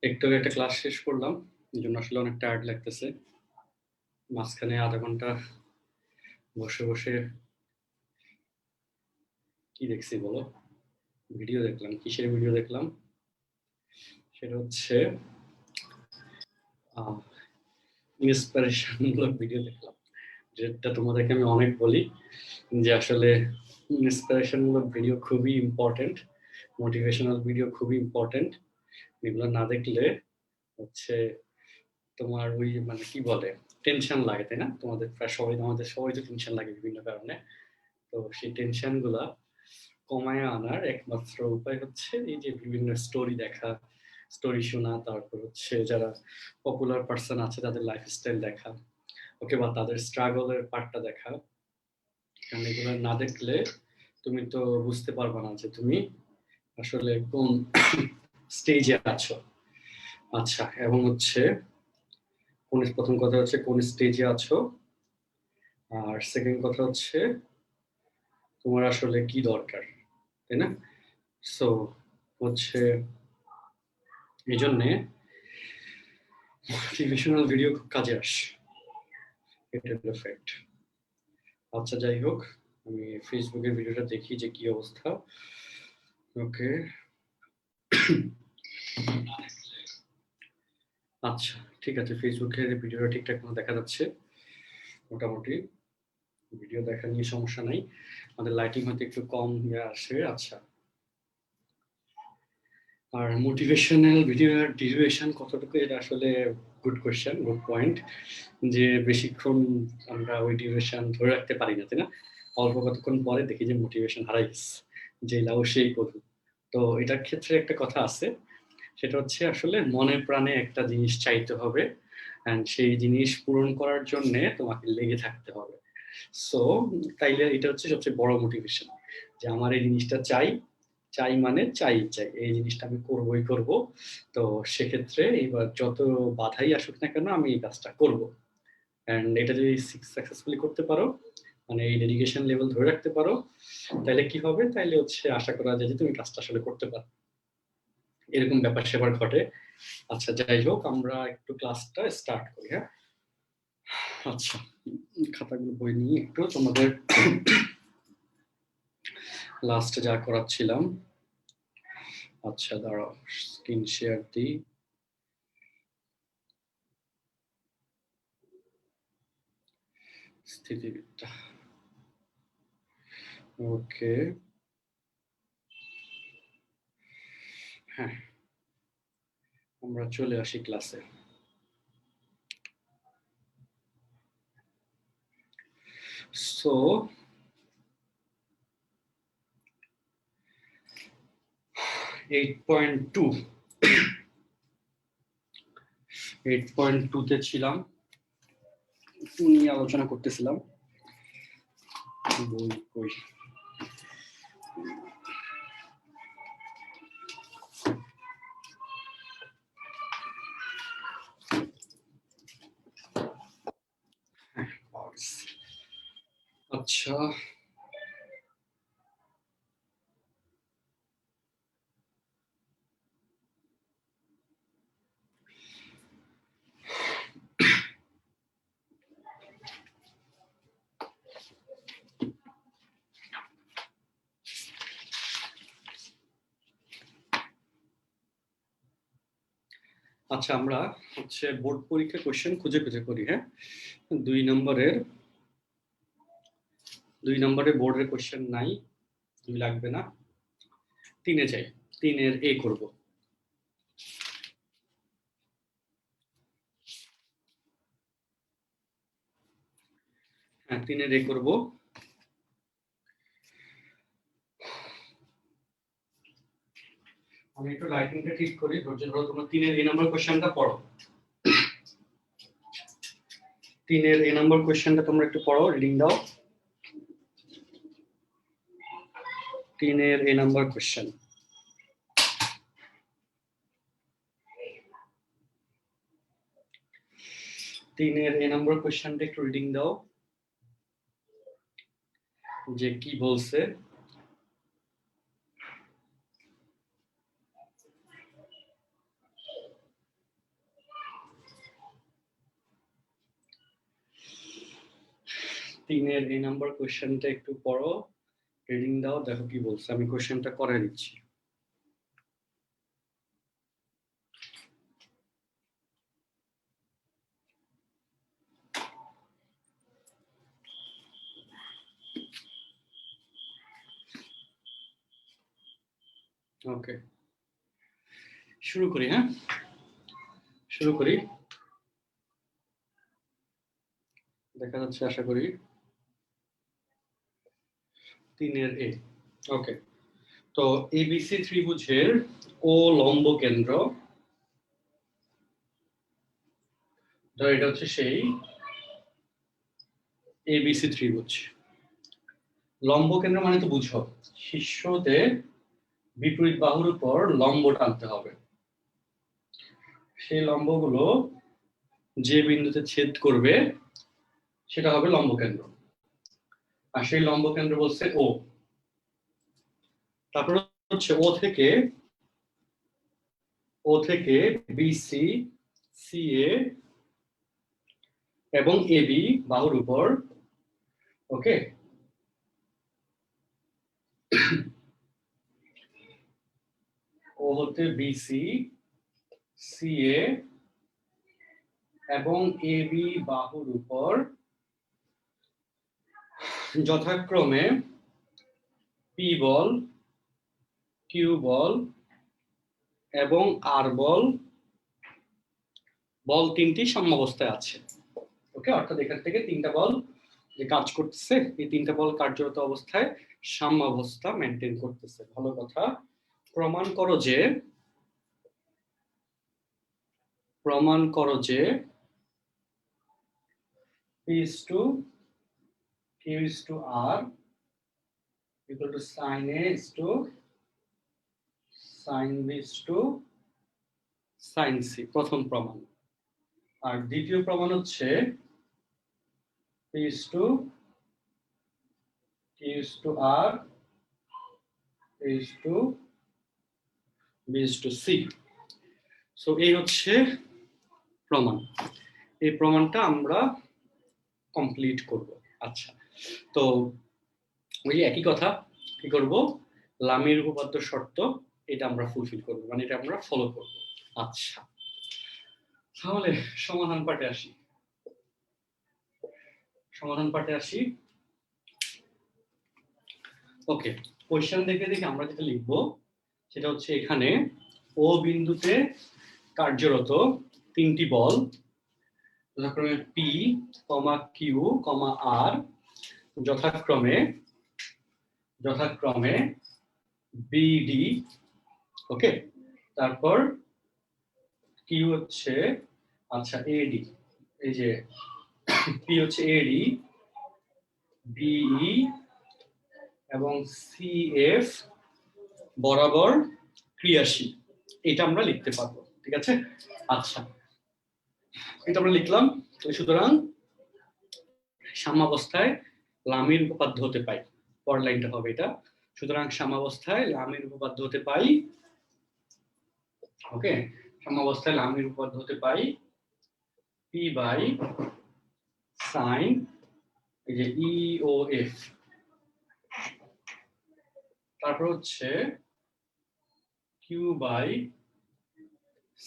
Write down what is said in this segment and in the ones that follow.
একটু একটা ক্লাস শেষ করলাম, এই জন্য আসলে অনেক টায়ার্ড লাগতেছে। মাঝখানে আধা ঘন্টা বসে বসে কি দেখছি বলো? ভিডিও দেখলাম। কিসের ভিডিও দেখলাম? সেটা হচ্ছে ইন্সপিরেশনমূলক ভিডিও দেখলাম। যেটা তোমাদেরকে আমি অনেক বলি যে আসলে ইন্সপিরেশনমূলক ভিডিও খুবই ইম্পর্টেন্ট, মোটিভেশনাল ভিডিও খুবই ইম্পর্টেন্ট। এগুলো না দেখলে হচ্ছে তোমার ওই মানে কি বলে টেনশন লাগে, তাই না? তোমাদের প্রায় সবাই, আমাদের সবাই তো টেনশন লাগে বিভিন্ন কারণে। তো সেই টেনশন গুলা কমায় আনার একমাত্র উপায় হচ্ছে এই যে বিভিন্ন স্টোরি দেখা, স্টোরি শোনা, তারপর হচ্ছে যারা পপুলার পার্সন আছে তাদের লাইফস্টাইল দেখা, ওকে, বা তাদের স্ট্রাগলের পার্টটা দেখা। কারণ এগুলো না দেখলে তুমি তো বুঝতে পারবে না যে তুমি আসলে কোন স্টেজে আছো। আচ্ছা, এবং হচ্ছে প্রথম কথা হচ্ছে কোন স্টেজে আছো, আর সেকেন্ড কথা হচ্ছে তোমার আসলে কি দরকার, তাই না? সো হচ্ছে এই জন্যে মোটিভেশনাল ভিডিও খুব কাজে আসে, এটা হলো ফ্যাক্ট। আচ্ছা, যাই হোক, আমি ফেসবুকের ভিডিওটা দেখি যে কি অবস্থা। ওকে, আচ্ছা, ঠিক আছে, ফেসবুকের ভিডিওটা ঠিকঠাক মতো দেখা যাচ্ছে মোটামুটি। ভিডিও দেখা নিয়ে সমস্যা নাই, আমাদের লাইটিং হয়তো একটু কম আসে। আচ্ছা, আর মোটিভেশনাল ভিডিওর ডিউরেশন কতটুকু, এটা আসলে গুড কোয়েশ্চেন, গুড পয়েন্ট। যে বেশিক্ষণ আমরা ওই ডিউরেশন ধরে রাখতে পারি না, তাই না? অল্প কতক্ষণ পরে দেখি যে মোটিভেশন হারাই গেছে, যে লাউ সেই করু। তো এটার ক্ষেত্রে একটা কথা আছে, সেটা হচ্ছে আসলে মনে প্রাণে একটা জিনিস চাইতে হবে, অ্যান্ড সেই জিনিস পূরণ করার জন্য তোমাকে লেগে থাকতে হবে। সো তাইলে এটা হচ্ছে সবচেয়ে বড় মোটিভেশন, যে আমার এই জিনিসটা চাই, চাই মানে চাই চাই, এই জিনিসটা আমি করবই করব। তো সেক্ষেত্রে এবার যত বাধাই আসুক না কেন আমি এই কাজটা করব। অ্যান্ড এটা যদি সাকসেসফুলি করতে পারো, মানে এই ডেডিকেশন লেভেল ধরে রাখতে পারো, তাহলে কি হবে, তাইলে হচ্ছে আশা করা যায় যে তুমি কাজটা আসলে করতে পারো। এরকম ব্যাপার সেবার ঘটে। আচ্ছা, যাই হোক, আমরা একটু ক্লাসটা স্টার্ট করি, হ্যাঁ? আচ্ছা, খাতাগুলো বই নিয়ে একটু তোমাদের লাস্টে যা করাচ্ছিলাম। আচ্ছা, দাঁড়াও, স্ক্রিন শেয়ার দিই। স্থিতিবিদ্যা, ওকে, হ্যাঁ, আমরা চলে আসি ক্লাসে। সো 8.2, 8.2 তে ছিলাম, নিয়ে আলোচনা করতেছিলাম। বই বই আচ্ছা, আচ্ছা, আমরা হচ্ছে বোর্ড পরীক্ষা কোশ্চেন খুঁজে খুঁজে করি, হ্যাঁ? 2 নম্বরের, 2 নম্বরের বোর্ডের কোশ্চেন নাই, 2 লাগবে না। 3-এ যাই, 3-এর এ করব। হ্যাঁ, 3-এর এ করব। আমি একটু লাইটিংটা ঠিক করি, ধৈর্য ধরো। তোমরা 3-এর এ নম্বর কোশ্চেনটা পড়ো। 3-এর এ নম্বর কোশ্চেনটা তোমরা একটু পড়ো, রিডিং দাও। 3-এর এ নম্বর কোশ্চেন। তিনের এ নম্বর কোশ্চেনটা একটু রিডিং দাও, যে কি বলছে। 3-এর এই নাম্বার কোশ্চেনটা একটু পড়ো, রিডিং দাও, দেখো কি বলছে। আমি কোশ্চেনটা করে দিচ্ছি। ওকে, শুরু করি। হ্যাঁ, শুরু করি। দেখা যাচ্ছে আশা করি 3-এর এ। ওকে, তো এবিসি ত্রিভুজের ও লম্ব কেন্দ্র, তো এটা হচ্ছে সেই এবিসি ত্রিভুজ। লম্ব কেন্দ্র মানে তো বুঝো, শীর্ষতে বিপরীত বাহুর উপর লম্ব টানতে হবে। সেই লম্বগুলো যে বিন্দুতে ছেদ করবে সেটা হবে লম্ব কেন্দ্র, আর সেই লম্ব কেন্দ্র বলছে ও। তারপর হচ্ছে ও থেকে বিসি, সিএ এবং এবি বাহুর উপর, ওকে, ও হতে বিসি, সিএ এবং এবি বাহুর উপর যথাক্রমে পি বল, কিউ বল এবং আর বল, বল তিনটি সাম্যাবস্থায় আছে। ওকে, অর্থাৎ এখান থেকে 3টা বল যে কাজ করতেছে, এই 3টা বল কার্যরত অবস্থায় সাম্যাবস্থা মেনটেন করতেছে। ভালো কথা। প্রমাণ করো যে P is to Q is to R equal to sin A is to sin B is to sin C, প্রথম প্রমাণ। আর দ্বিতীয় প্রমাণ হচ্ছে P is to Q is to R is to B is to C। So এই হচ্ছে প্রমাণ। এই প্রমাণটা আমরা কমপ্লিট করব। আচ্ছা, তো ওই একই কথা, কি করব, লামির উপপাদ্য শর্ত এটা আমরা ফুলফিল করব, মানে এটা আমরা ফলো করব। আচ্ছা, তাহলে সমাধান পাঠে আসি। ওকে, কোশ্চেন দেখে আমরা যেটা লিখবো সেটা হচ্ছে এখানে ও বিন্দুতে কার্যরত 3টি বল যথাক্রমে পি, কিউ, আর যথাক্রমে বিডি। ওকে, তারপর কিউ হচ্ছে আচ্ছা এডি, এই যে পি হচ্ছে এডি, বিই এবং সিএফ বরাবর ক্রিয়াশীল। এটা আমরা লিখতে পারবো, ঠিক আছে। আচ্ছা, এটা আমরা লিখলাম। সুতরাং সাম্যাবস্থায় লামির উপপাদ্য হতে পাই, পরের লাইনটা হবে এটা। সুতরাং সাম্যাবস্থায় লামির উপপাদ্য হতে পাই, ওকে, সাম্যাবস্থায় লামির উপপাদ্য হতে পাই পি বাই সাইন, এই যে ই ও এফ, তারপর হচ্ছে Q by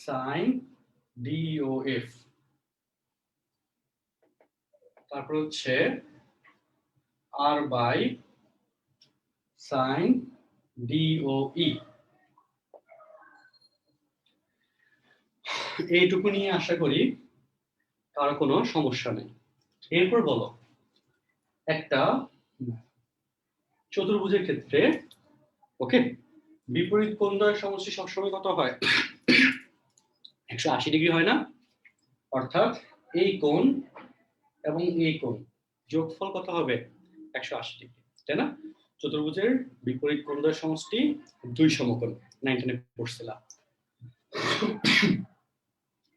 sine D O F, তারপর হচ্ছে R by sine D O E. এইটুকু নিয়ে আশা করি কার কোনো সমস্যা নেই। এরপর বলো, একটা চতুর্ভুজের ক্ষেত্রে, ওকে, বিপরীত কোণদ্বয়ের সমষ্টি সবসময় কত হয়? 180 ডিগ্রি হয় না? অর্থাৎ এই কোণ এবং এই কোণ যোগফল কত হবে? 180 ডিগ্রি, তাই না? চতুর্ভুজের বিপরীত কোণদ্বয়ের সমষ্টি 2 সমকোণ, 19 পড়ছিলাম।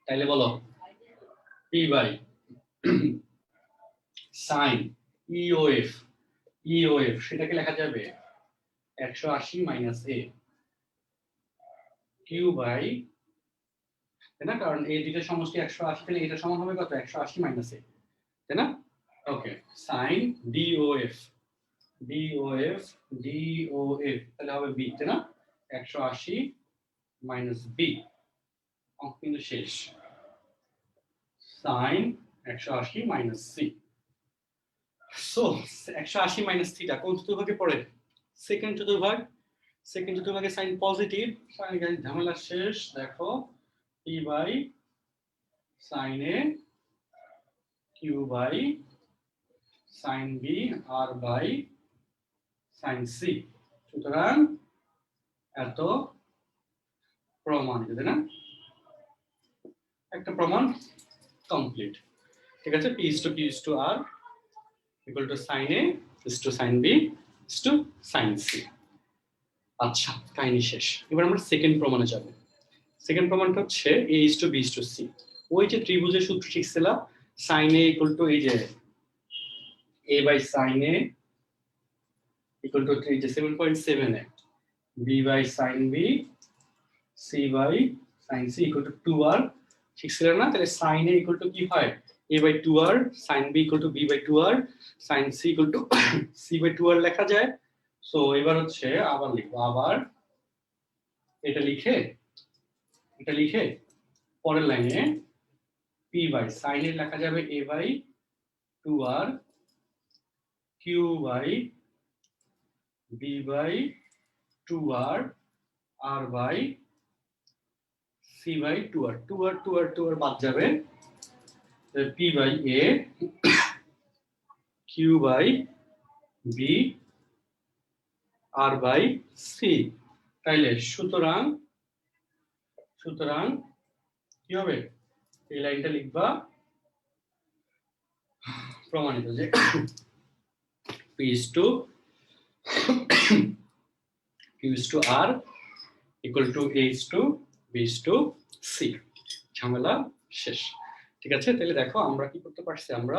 তাইলে বলো পি বাই সাইন ইওএফ সেটাকে লেখা যাবে 180 মাইনাস এ, কিউ বাই, তাই না, কারণ এই দুইটা সমষ্টি 180, তাহলে এটা সমান হবে কত? 180 মাইনাস এ, তাই না? ওকে সাইন ডিওএফ ডিওএফ ডিওএফ তাহলে হবে বি তাই না 180 মাইনাস বি অঙ্ক কিন্তু শেষ sine 180 minus C so 180 minus theta কোন চতুর্ভাগে পড়ে সেকেন্ড চতুর্ভাগ সেকেন্ড চতুর্ভাগে সাইন পজিটিভ সাইন ঝামেলা শেষ দেখো P by sine A Q by sine B R by sine C সুতরাং এত প্রমাণিত তাই না একটা প্রমাণ কমপ্লিট ঠিক আছে p is to q is to r equal to sin a is to sin b is to sin c আচ্ছা কাহিনী শেষ এবার আমরা সেকেন্ড প্রমাণে যাব সেকেন্ড প্রমাণটা হচ্ছে a is to b is to c ওই যে ত্রিভুজের সূত্র শিখছিলাম sin a equal to এই যে a by sin a equal to 3 যে 7.7 a b by sin b c by sin c equal to 2r শিখছিলাম না তাহলে sin a equal to কি হয় a by 2r sin b equal to b by 2r sin c equal to c by 2r লেখা যায় so এবার হচ্ছে আবার লিখবো আবার এটা লিখে পরের লাইনে p by sin এর লেখা যাবে a by 2r q by b by 2r r by c by 2r 2r 2r 2r বাদ যাবে p by a q by b r by c তাইলে সুতরাং কি হবে এই লাইনটা লিখবা প্রমাণিত যে p is to q is to r equal to a is to b is to c ঝামেলা শেষ ঠিক আছে তাহলে দেখো আমরা কি করতে পারছি আমরা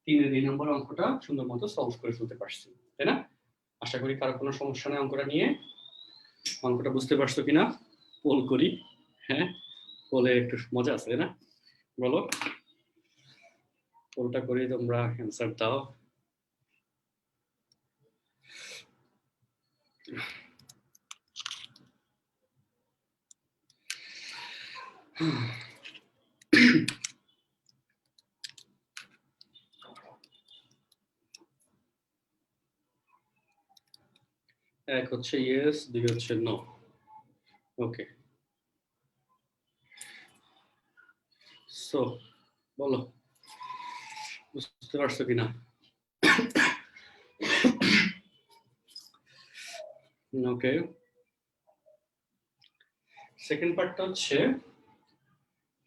3 নম্বর অঙ্কটা সুন্দর মতো সলভ করে ফেলতে পারছি তাই না আশা করি কারো কোনো সমস্যা নেই অঙ্কটা নিয়ে অঙ্কটা বুঝতে পারছো কিনা পোল করি হ্যাঁ পোলে একটু মজা আছে না বলো পোলটা করে তোমরা অ্যানসার দাও এক হচ্ছে ইয়েস দুই হচ্ছে নো ওকে সো বলো বুঝতে পারছো কিনা ওকে সেকেন্ড পার্টটা হচ্ছে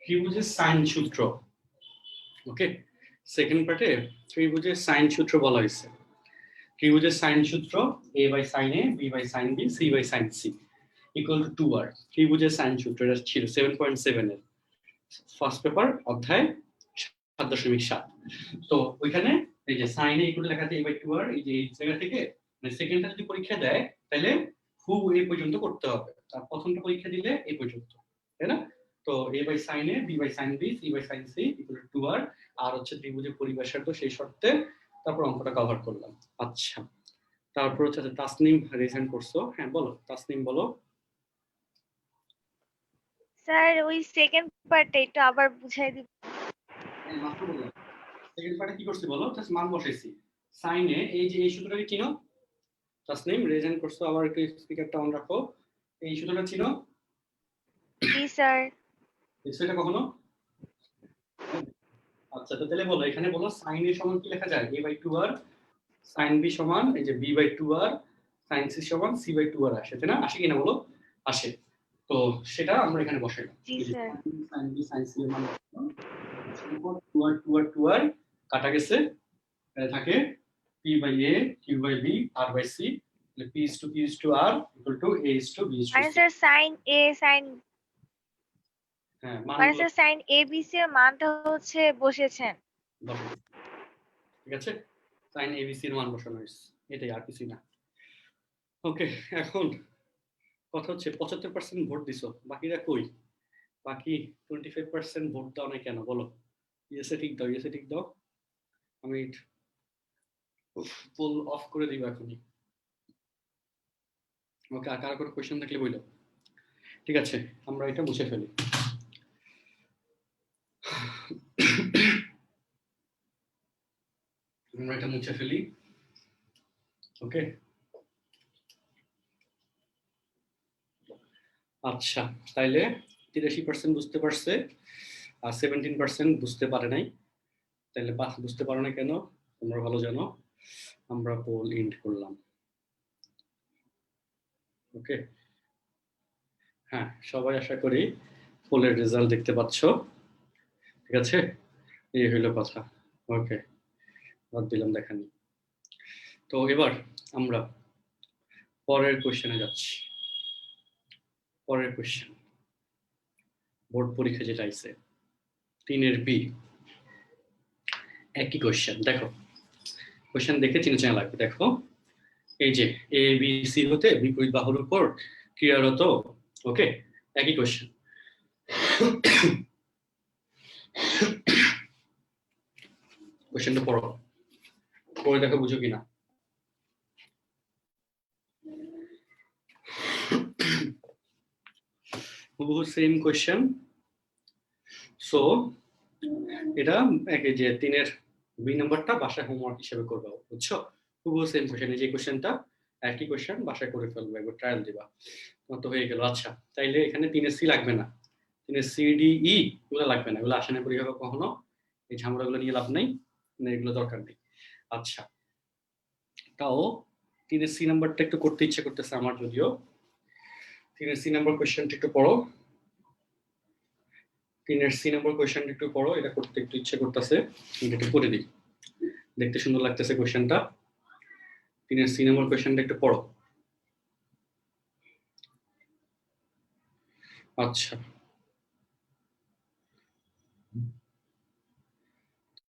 ত্রিভুজের সাইন সূত্র ওকে সেকেন্ড পার্টে ত্রিভুজের সাইন সূত্র বলা হয়েছে ত্রিভুজের সাইন সূত্র a by sin a b by sin b c by sin c equal to 2r ত্রিভুজের সাইন সূত্র এটা ছিল 7.7 এর ফার্স্ট পেপার অধ্যায় 7.7 তো ওইখানে এই যে sin a equal লেখা আছে a by 2r এই যে এই জায়গা থেকে মানে সেকেন্ডটা যদি পরীক্ষা দেয় তাহলে খুব এই পর্যন্ত করতে হবে আর প্রথমটা পরীক্ষা দিলে এই পর্যন্ত তাই না তো a by sin a b by sin b c by sin c equal to 2r আর হচ্ছে ত্রিভুজের পরিবাশের তো সেই শর্তে তারপর অঙ্কটা কভার করলাম আচ্ছা তারপর হচ্ছে তাসনিম রিজেন্ট করছো হ্যাঁ বলো তাসনিম বলো স্যার ওই সেকেন্ড পার্টটা একটু আবার বুঝাই দিন মাত্র বললাম সেকেন্ড পার্টে কি করছি বলো জাস্ট মান বসাইছি sin এ এই যে এই সূত্রটা চিনো তাসনিম রিজেন্ট করছো আবার একটু স্পিকারটা অন রাখো এই সূত্রটা চিনো জি স্যার এটা কখনো আচ্ছা তো তাহলে বলো এখানে বলো sin a সমান কি লেখা যায় a by 2r sin b সমান এই যে b by 2r sin c সমান c by 2r আসে তাই না আসে কিনা বলো আসে তো সেটা আমরা এখানে বসাইলাম জি sir sin b sin c এর মান 2r 2r 2r কাটা গেছে থাকে p by a q by b r by c তাহলে p is to q is to r equal to a is to b is to মানে c sir sin a sin হ্যাঁ মানে sir sin a b c এর মানটা হচ্ছে বসেছেন ঠিক আছে sin abc এর মান বসানো হয়েছে এটাই আর কিছু না ওকে এখন কথা হচ্ছে 75% ভোট দিছো বাকিরা কই বাকি 25% ভোট দাও না কেন বলো ইয়েসে ঠিক দাও ইয়েসে ঠিক দাও আমি ফুল অফ করে দিব এখনই। ওকে, আর কারো কোনো কোয়েশ্চেন থাকলে বললো। ঠিক আছে, আমরা এটা মুছে ফেলি। আমরা এটা মুছে ফেলি। ওকে, আচ্ছা, তাইলে 83% বুঝতে পারছে আর 17% বুঝতে পারে নাই। তাইলে বুঝতে পারো না কেন তোমরা ভালো জানো। আমরা পোল ইন্ড করলাম। ওকে, হ্যাঁ, সবাই আশা করি পোলের রেজাল্ট দেখতে পাচ্ছ। ঠিক আছে, এই হইলো কথা। ওকে, বাদ দিলাম দেখানি। তো এবার আমরা পরের কোশ্চেনে যাচ্ছি। পরের কোশ্চেন, বোর্ড পরীক্ষা যেটা আইছে 3-এর বি, একই কোশ্চেন। দেখো, কোশ্চেন দেখে চিনে চেনা লাগবে। দেখো, এই যে এ বি সি হতে বিপরীত বাহুর উপর ক্রিয়ারত। ওকে, একই কোশ্চেন। কোশ্চেনটা পড়ো, পড়ে দেখো বুঝো কিনা। হুবহু সেম কোশ্চেন। সো এটা একই যে 3-এর বি নাম্বারটা বাসায় হোমওয়ার্ক হিসেবে করবে, বুঝছো? হুবহু সেম কোশ্চেন, এই যে কোশ্চেনটা একই কোশ্চেন, বাসায় করে ফেলবে, একবার ট্রায়াল দিবা, তোমার তো হয়ে গেল। আচ্ছা, তাইলে এখানে 3-এর সি লাগবে না, 3-এর সি ডি ই এগুলো লাগবে না, এগুলো আসে না পরীক্ষা কখনো, এই ঝামেলাগুলো নিয়ে লাভ নাই, এগুলো দরকার নেই। আচ্ছা, তাও 3-এর সি নাম্বারটা একটু করতে ইচ্ছে করতেছে আমার, যদিও 3-এর সি নাম্বার কোশ্চেনটা একটু পড়ো। 3-এর সি নাম্বার কোশ্চেনটা একটু পড়ো, এটা করতে একটু ইচ্ছে করতেছে, এটা একটু করে দিই, দেখতে সুন্দর লাগতেছে কোশ্চেনটা। 3-এর সি নাম্বার কোশ্চেনটা একটু পড়ো। আচ্ছা,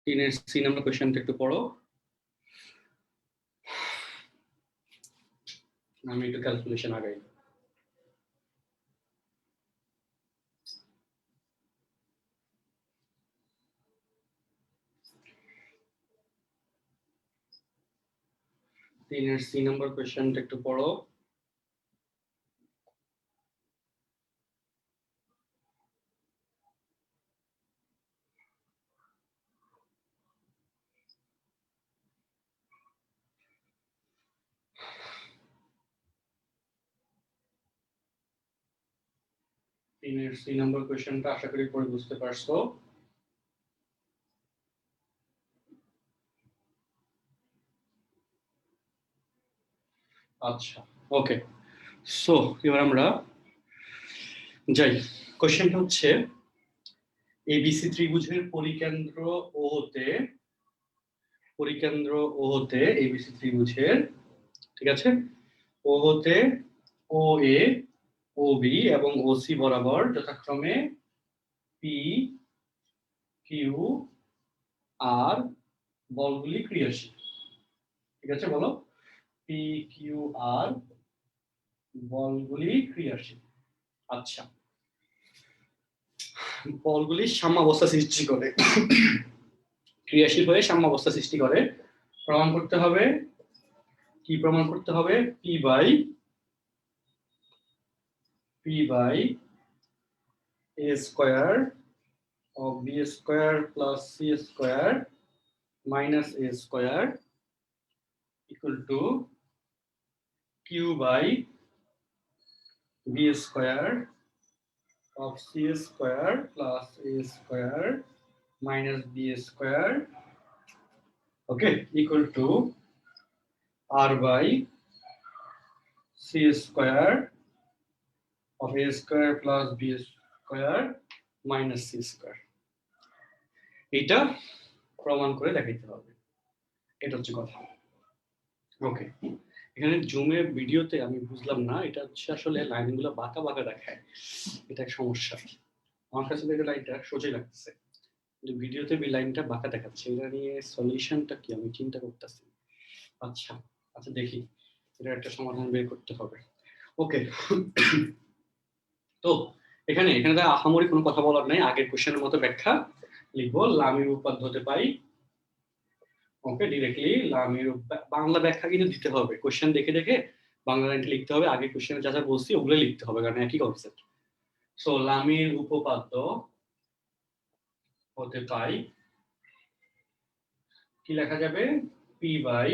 3-এর সি নাম্বার কোশ্চেনটা একটু পড়ো। আমি একটু ক্যালকুলেশন আগাই। তিনের সি নাম্বার কোয়েশ্চেনটা একটু পড়ো। তিনের সি নাম্বার কোয়েশ্চেনটা আশা করি পড়ে বুঝতে পারছো। আচ্ছা, ওকে, সো এবার আমরা যাই। কোয়েশ্চেনটা হচ্ছে এবিসি ত্রিভুজের পরিকেন্দ্র ও হতে, পরিকেন্দ্র ও হতে এবিসি ত্রিভুজের, ঠিক আছে, ও হতে ও এ, ও বি এবং ও সি বরাবর যথাক্রমে পি, কিউ, আর বলগুলি ক্রিয়াশীল। ঠিক আছে, বলো, পি, কিউ, আর বলগুলি ক্রিয়াশীল। আচ্ছা, বলগুলি সাম্যাবস্থা সৃষ্টি করে, ক্রিয়াশীল হয়ে সাম্যাবস্থা সৃষ্টি করে। প্রমাণ করতে হবে, কি প্রমাণ করতে হবে? P by a square of b square plus c square minus a square equal to Q by b square of c square plus a square minus b square, okay, equal to r by c square of a square plus b square minus c square. এটা প্রমাণ করে দেখাইতে হবে, এটা হচ্ছে কথা। ওকে, এখানে জুমে ভিডিওতে আমি বুঝলাম না, এটা হচ্ছে আসলে লাইনগুলো বাঁকা বাঁকা দেখায়, এটা এক সমস্যা। আমার কাছে দেখে লাইনটা সোজাই লাগতেছে, কিন্তু ভিডিওতে এই লাইনটা বাঁকা দেখাচ্ছে, এটা নিয়ে সলিউশনটা কি আমি চিন্তা করতেছি। আচ্ছা আচ্ছা, দেখি এটা একটা সমাধান বের করতে হবে। ওকে, তো এখানে এখানে তো আহামরি কোনো কথা বলার নাই, আগের কোশ্চেনের মতো ব্যাখ্যা লিখবো। লামির উপপাদ্য হতে পাই ওকে, ডিরেক্টলি লামির বাংলা ব্যাখ্যা কিন্তু দিতে হবে, কোশ্চেন দেখে দেখে বাংলা লাইনটা লিখতে হবে, আগে কোশ্চেনে যা যা বলছি ওগুলো লিখতে হবে, কারণ একই কনসেপ্ট। সো লামির উপপাদ্য হতে পাই, কি লেখা যাবে, P by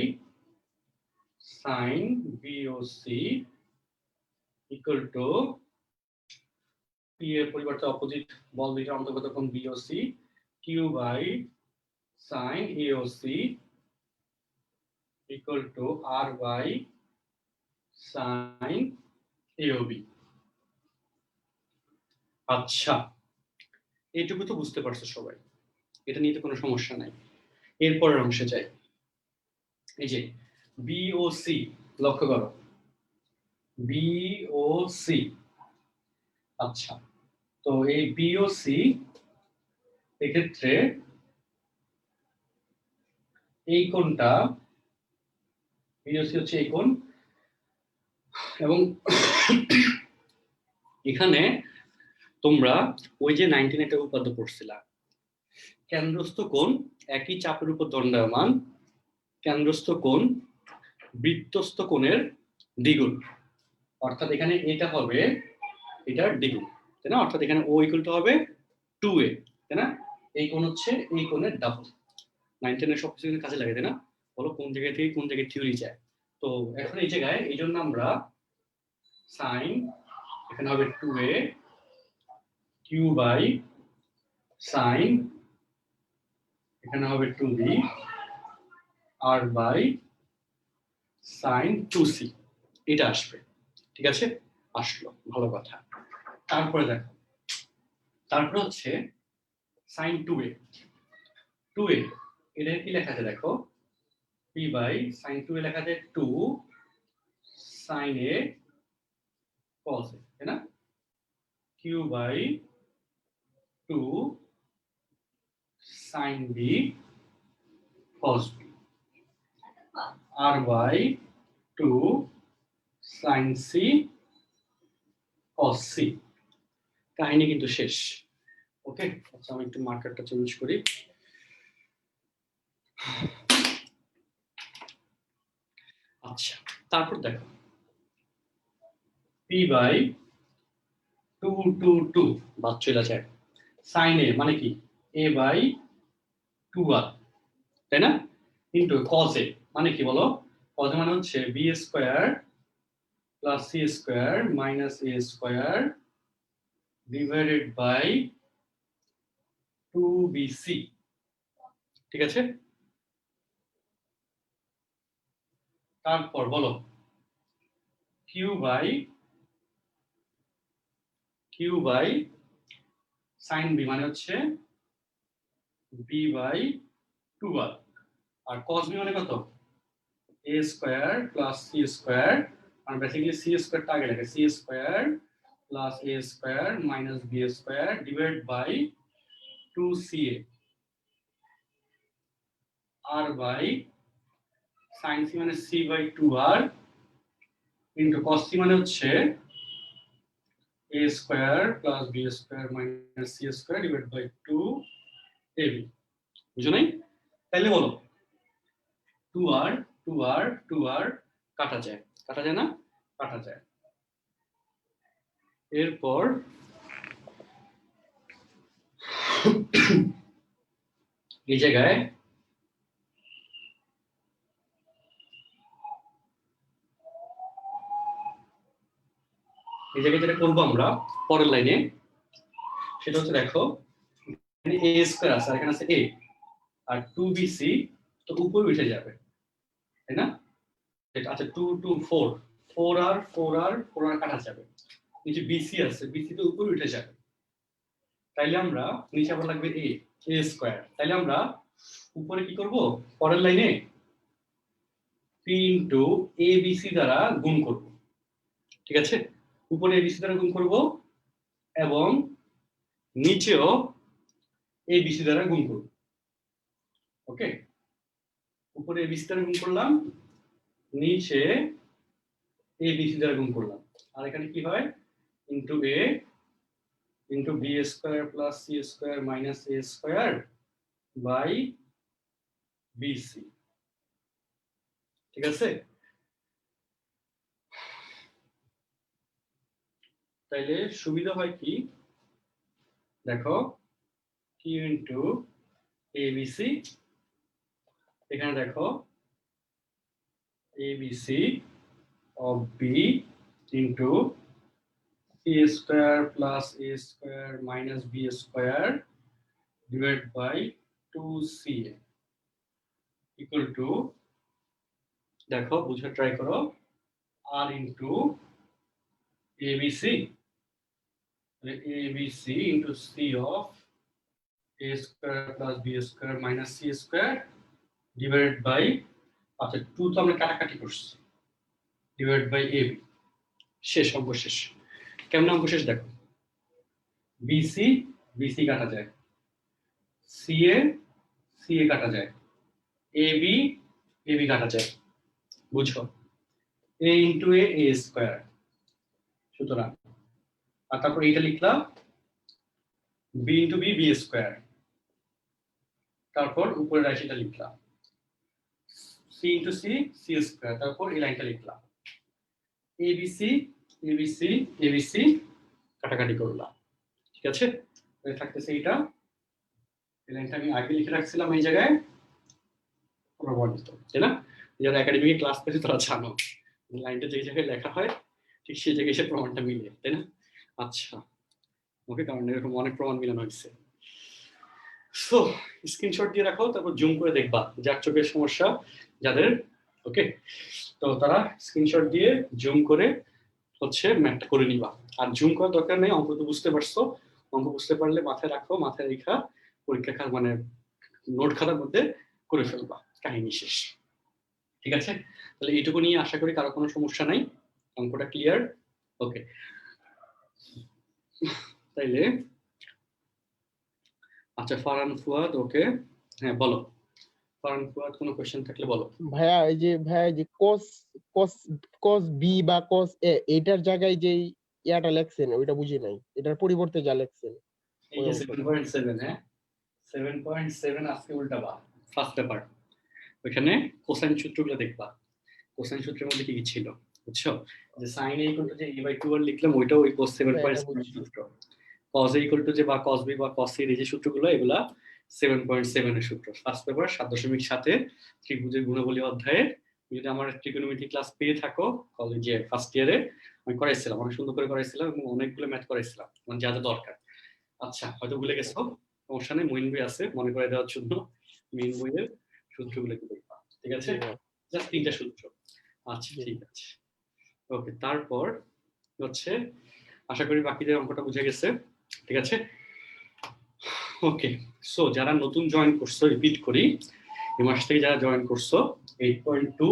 sine BOC equal to P এর পরিবর্তে অপোজিট বল দুইটার অন্তর্গত কোণ BOC, Q by sine AOC equal to R by sine AOB. আচ্ছা, এইটুকু তো বুঝতে পারছো সবাই, এটা নিয়ে তো কোনো সমস্যা নাই। এরপরের অংশে যাই। এই যে বিওসি, লক্ষ্য করো বিওসি। আচ্ছা, তো এই বিওসি এক্ষেত্রে এই কোণটা, বিওসি হচ্ছে এই কোণ, এবং এখানে তোমরা ওই যে 19 একটা উপপাদ্য পড়ছিলা, কেন্দ্রস্থ কোণ একই চাপের উপর দণ্ডায়মান, কেন্দ্রস্থ কোণ বৃত্তস্থ কোণের দ্বিগুণ, অর্থাৎ এখানে এটা হবে এটার দ্বিগুণ, তাই না? অর্থাৎ এখানে ও ইকুয়াল টু হবে 2a, তাই না? এই কোণ হচ্ছে এই কোণের ডাবল। 19 এর সবকিছু কিন্তু কাজে লাগে, তাই না? বলো কোন জায়গা থেকে কোন জায়গায় থিওরি যায়। তো এখন এই জায়গায় এই জন্য আমরা সাইন, এখানে হবে 2a কিউ বাই সাইন, এখানে হবে 2b R by sign 2c, এটা আসবে। ঠিক আছে, আসলো, ভালো কথা। তারপরে দেখো, তারপরে হচ্ছে সাইন 2a, 2a এটা কি লেখা যায় দেখো, p বাই সাইন 2a লেখা যায় 2 সাইন a cos a, তাই না? q by 2 sine b cos b R by 2 sine c cos c। কাহিনী কিন্তু শেষ। ওকে, আচ্ছা আমি একটু মার্কারটা চেঞ্জ করি। আচ্ছা, তারপর দেখো p বাই 2 2 2 বাদ চলে যায়, সাইন a মানে কি a বাই 2r, তাই না? ইনটু cos a মানে কি বলো, cos a মানে হচ্ছে b square plus c square minus a square divided by 2bc। ঠিক আছে, তারপর বলো কিউ বাই সাইন বি মানে হচ্ছে b বাই 2r, আর cos b মানে কত, a square plus c square, আর বেসিক্যালি c স্কয়ারটা আগে লাগে, c square plus a square minus b square divide by 2ca r by sine c মানে c by 2r into cos c মানে হচ্ছে a square plus b square minus c square divide by 2ab। বুঝো নাই? তাহলে বলো 2r 2r 2r কাটা যায়, কাটা যায় না? কাটা যায়। এরপর এই জায়গায় যেটা করবো আমরা পরের লাইনে, সেটা হচ্ছে দেখো এ স্কয়ার আছে আর এখানে আছে a, আর 2bc তো উপরে উঠে যাবে, তাই না? এটা আচ্ছা 2 2 4 4r 4r 4r কাটা যাবে, নিচে bc আছে, bc তো উপরে উঠে যাবে, তাইলে আমরা নিচে আবার লাগবে a স্কয়ার, তাইলে আমরা উপরে কি করব, পরের লাইনে p ইনটু abc দ্বারা গুণ করব। ঠিক আছে, উপরে abc দ্বারা গুণ করব এবং নিচেও abc দ্বারা গুণ করব। ওকে, উপরে abc দ্বারা গুণ করলাম, নিচে abc দ্বারা গুণ করলাম, আর এখানে কি হয়, into a into b square plus c square minus a square by bc। ঠিক আছে? তাইলে সুবিধা হয় কি, দেখো কিউ ইন্টু এবিসি, এখানে দেখো ABC of B into C square plus A square minus B square divide by 2ca equal to, দেখো বুঝে ট্রাই করো, আর into ABC, ABC into C of A square plus B square minus C square divide by, আচ্ছা 2 তো আমরা কাটাকাটি করছি, divide by AB. শেষ, অঙ্ক শেষ। কেমন অঙ্ক শেষ দেখো, বিসি বিসি কাটা যায়, সিএ সিএ কাটা যায়, এবি এবি কাটা যায়, বুঝো, এ ইন্টু এ স্কোয়ার। সুতরাং আর তারপর এটা লিখলাম B into B B square, তারপর উপরে রাশিটা লিখলাম C into C C square, তারপর এই লাইনটা লিখলাম এবিসি এবিসি এবিসি কাটাকাটি করলাম। ঠিক আছে, থাকতেছে এইটা, এই লাইনটা আমি আগে লিখে রাখছিলাম এই জায়গায় প্রমাণিত, তাই না? যারা একাডেমিক ক্লাস পেয়েছে তারা জানো লাইনটা যে জায়গায় লেখা হয় ঠিক সেই জায়গায় এসে প্রমাণটা মিলে, তাই না? আচ্ছা ওকে, কারণ এরকম অনেক প্রমাণ মিলানো হয়েছে। সো স্ক্রিনশট দিয়ে রাখো, তারপর জুম করে দেখবা যার চোখের সমস্যা যাদের, ওকে, তো তারা স্ক্রিনশট দিয়ে জুম করে হচ্ছে ম্যাথটা করে নিবা। আর জুম করার দরকার নেই, অঙ্ক তো বুঝতে পারছো, অঙ্ক বুঝতে পারলে মাথায় রাখো, মাথায় রেখা পরীক্ষা মানে নোট খাতার মধ্যে করে ফেলবা, কাহিনী শেষ। ঠিক আছে, তাহলে এইটুকু নিয়ে আশা করি কারো কোনো সমস্যা নাই, অঙ্কটা ক্লিয়ার। ওকে, তাইলে আচ্ছা ফারহান ফুয়াদ, ওকে, হ্যাঁ বলো ফারহান ফুয়াদ, কোনো কোশ্চেন থাকলে বলো। ভাইয়া এই যে cos cos cos b বা cos a এটার জায়গায় যে ইয়াটা লেখছেন ওইটা বুঝি নাই, এটার পরিবর্তে যা লেখছেন এই যে 7.7, হ্যাঁ 7.7 আজকে উল্টাবা ফার্স্ট পেপার, ওইখানে কোসাইন সূত্রগুলো দেখবা, কোসাইন সূত্রের মধ্যে কি কি ছিল বুঝছো, যে sin a ইকুয়াল টু যে a বাই 2 আর লিখলাম ওইটাও ওই cos 7.7 সূত্র, cos a ইকুয়াল টু যে বা cos b বা cos c এর এই যে সূত্রগুলো এগুলা 7.7 এর সূত্র। ফার্স্ট পেপার 7.7 ত্রিভুজের গুণাবলী অধ্যায়ে, যদি আমার ট্রিগোনোমেট্রি ক্লাস পেয়ে থাকো কলেজে ফার্স্ট ইয়ারে, আমি করাইছিলাম, অনেক সুন্দর করে করাইছিলাম এবং অনেকগুলো ম্যাথ করাইছিলাম, মানে যা যা দরকার। আচ্ছা হয়তো ভুলে গেছো, সমস্যা নেই, মেইন বই আছে মনে করে দেওয়ার জন্য, মেইন বইয়ের সূত্রগুলো একটু দেখবা, ঠিক আছে, জাস্ট 3টা সূত্র। আচ্ছা ঠিক আছে, ওকে, তারপর হচ্ছে আশা করি বাকিদের অঙ্কটা বুঝে গেছে, ঠিক আছে। ওকে, সো যারা নতুন জয়েন করছো, রিপিট করি, এই মাস থেকে যারা জয়েন করছো 8.2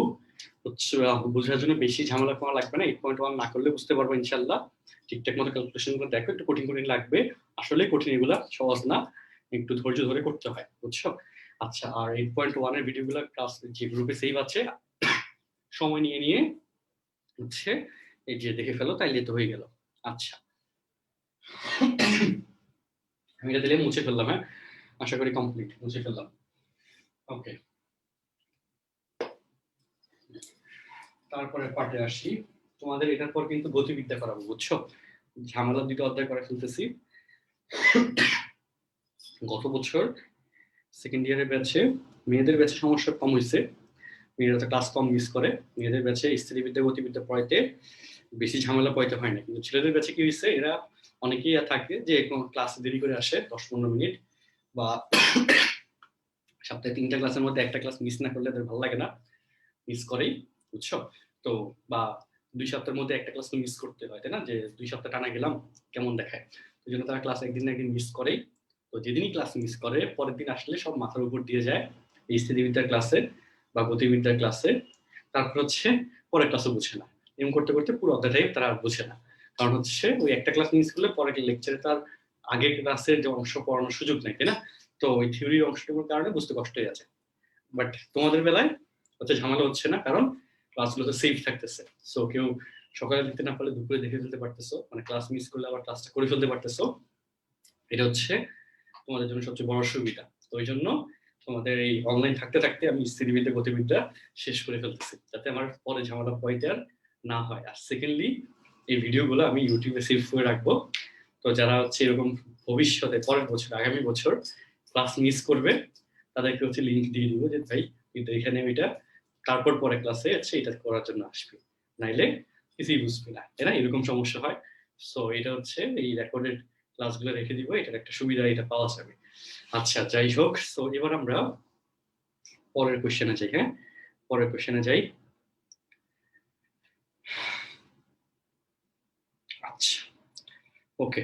হচ্ছে বোঝার জন্য বেশি ঝামেলা করা লাগবে না, 8.1 না করলে বুঝতে পারবো ইনশাল্লাহ, ঠিকঠাক মতো ক্যালকুলেশন গুলো দেখো, একটু কঠিন কঠিন লাগবে, আসলে কঠিন, এগুলা সহজ না, একটু ধৈর্য ধরে করতে হয়, বুঝছো। আচ্ছা, আর 8.1 এর ভিডিওগুলো ক্লাস যে গ্রুপে সেভ আছে, সময় নিয়ে নিয়ে হচ্ছে এই যে দেখে ফেলো, তাইলে তো হয়ে গেল। আচ্ছা আমি এটা দিলে মুছে ফেললাম, হ্যাঁ আশা করি কমপ্লিট, মুছে ফেললাম। ওকে, তারপরে পার্টে আসি, তোমাদের এটার পর কিন্তু গতিবিদ্যা করাবো, বুঝছো, ঝামেলা 2টা অধ্যায় করে ফেলতেছি। গত বছর সেকেন্ড ইয়ারের ব্যাচে মেয়েদের ব্যাচে সমস্যা কম হয়েছে, মেয়েরা তো ক্লাস কম মিস করে, মেয়েদের ব্যাচে স্থিতিবিদ্যা গতিবিদ্যা পড়াইতে বেশি ঝামেলা পড়াইতে হয় না, কিন্তু ছেলেদের ব্যাচে কি হয়েছে, এরা অনেকেই থাকে যে কোনো ক্লাসে দেরি করে আসে 10-15 মিনিট, বা সপ্তাহে 3টা ক্লাসের মধ্যে একটা ক্লাস মিস না করলে এদের ভালো লাগে না, মিস করেই, বুঝছো। তো বা 2 সপ্তাহের মধ্যে একটা ক্লাস মিস করতে হয়, তাই না, যে 2 সপ্তাহ টানা গেলাম কেমন দেখায়, ওই জন্য তারা ক্লাস একদিন না একদিন মিস করেই। তো যেদিনই ক্লাস মিস করে পরের দিন আসলে সব মাথার উপর দিয়ে যায় এই স্থিতিবিদ্যার ক্লাসে বা গতিবিদ্যার ক্লাসে, তারপর হচ্ছে পরের ক্লাসও বুঝে না, এরকম করতে করতে পুরো অধ্যায়টাই তারা আর বুঝে না, কারণ হচ্ছে ওই একটা ক্লাস মিস করলে পরের লেকচারে তার আগের ক্লাসের যে অংশ পড়ানোর সুযোগ নেই, তাই না, তো ওই থিওরির অংশটুকুর কারণে বুঝতে কষ্ট হয়ে যাচ্ছে। বাট তোমাদের বেলায় হচ্ছে ঝামেলা হচ্ছে না, কারণ ক্লাসগুলো তো সেফ থাকতেছে, সো কেউ সকালে দেখতে না পারলে দুপুরে দেখে ফেলতে পারতেছো, মানে ক্লাস মিস করলে আবার ক্লাসটা করে ফেলতে পারতেছো, এটা হচ্ছে তোমাদের জন্য সবচেয়ে বড় সুবিধা। তো ওই জন্য তোমাদের এই অনলাইন থাকতে থাকতে আমি স্থিতিবিদ্যা গতিবিদ্যা শেষ করে ফেলতেছি, যাতে আমার পরে ঝামেলা পড়াইতে আর না হয়। আর সেকেন্ডলি এই ভিডিওগুলো আমি ইউটিউবে সেভ করে রাখবো। তো যারা হচ্ছে এরকম ভবিষ্যতে পরের বছর আগামী বছর ক্লাস মিস করবে তাদেরকে হচ্ছে লিঙ্ক দিয়ে দিব যে ভাই কিন্তু এখানে ওইটা, তারপর পরে ক্লাসে হচ্ছে এটা করার জন্য আসবে, নাইলে কিছুই বুঝবি না, তাই না? এরকম সমস্যা হয়। সো এটা হচ্ছে এই রেকর্ডেড ক্লাসগুলো রেখে দিব, এটার একটা সুবিধা এটা পাওয়া যাবে। আচ্ছা যাই হোক, সো এবার আমরা পরের কোশ্চেনে যাই। হ্যাঁ, পরের কোশ্চেনে যাই। আচ্ছা ওকে,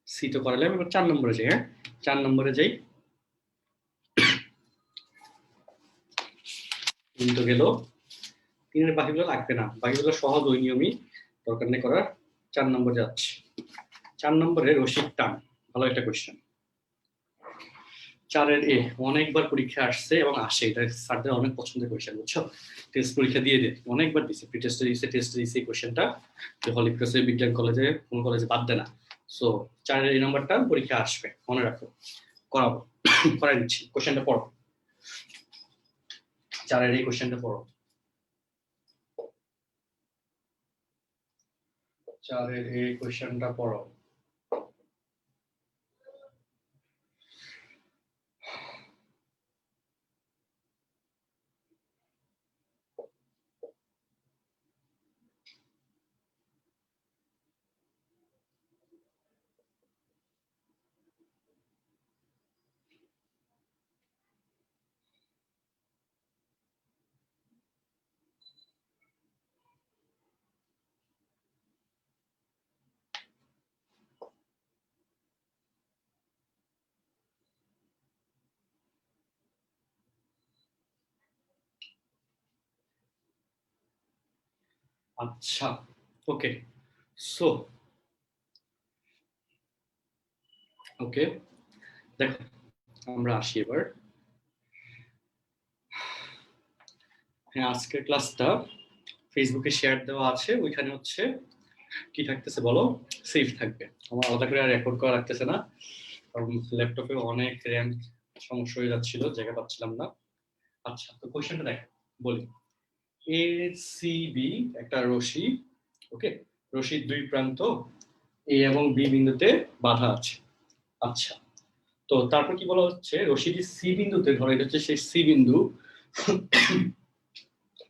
সি তো করালাম, এবার 4 নম্বরে যাই। হ্যাঁ, 4 নম্বরে যাই। তিন তো গেল, তিনের বাকিগুলো লাগবে না, বাকিগুলো সহজ ওই নিয়মই, দরকার নেই করার। 4 নম্বর যাচ্ছে। 4 নম্বরে রশিদ টান, ভালো একটা কোশ্চেন। 4-এর এ অনেকবার পরীক্ষা আসছে এবং আসে, এটা স্যারদের অনেক পছন্দের কোশ্চেন, বুঝছো? টেস্ট পরীক্ষা দিয়ে অনেকবার দিছে, প্রি টেস্টে দিছে এই কোশ্চেনটা, যে হলিক্রসে বিজ্ঞান কলেজে কোন কলেজে বাদ দেয় না। সো 4-এর এই নাম্বারটা পরীক্ষা আসবে, মনে রাখো, করাবো, করাই দিচ্ছি। কোশ্চেনটা পড়ো, 4-এর এই কোশ্চেনটা পড়ো। 4-এর এই কোশ্চেনটা পড়ো। আচ্ছা ওকে, সো ওকে দেখো, আমরা আসি এবার। হ্যাঁ, আজকের ক্লাসটা ফেসবুকে শেয়ার দেওয়া আছে, ওইখানে হচ্ছে কি থাকতেছে বলো, সেভ থাকবে। আমার আলাদা করে রেকর্ড করা রাখতেছে না, কারণ ল্যাপটপে অনেক র্যাম সমস্যা হয়ে যাচ্ছিল, জায়গা পাচ্ছিলাম না। আচ্ছা, তো কোশ্চেনটা দেখো, বলি এ সি বি একটা রশি, ওকে, রশির দুই প্রান্ত এ এবং বি বিন্দুতে বাধা আছে। আচ্ছা, তো তারপর কি বলা হচ্ছে, রশিটি সি বিন্দুতে, ধরো এটা হচ্ছে সেই সি বিন্দু,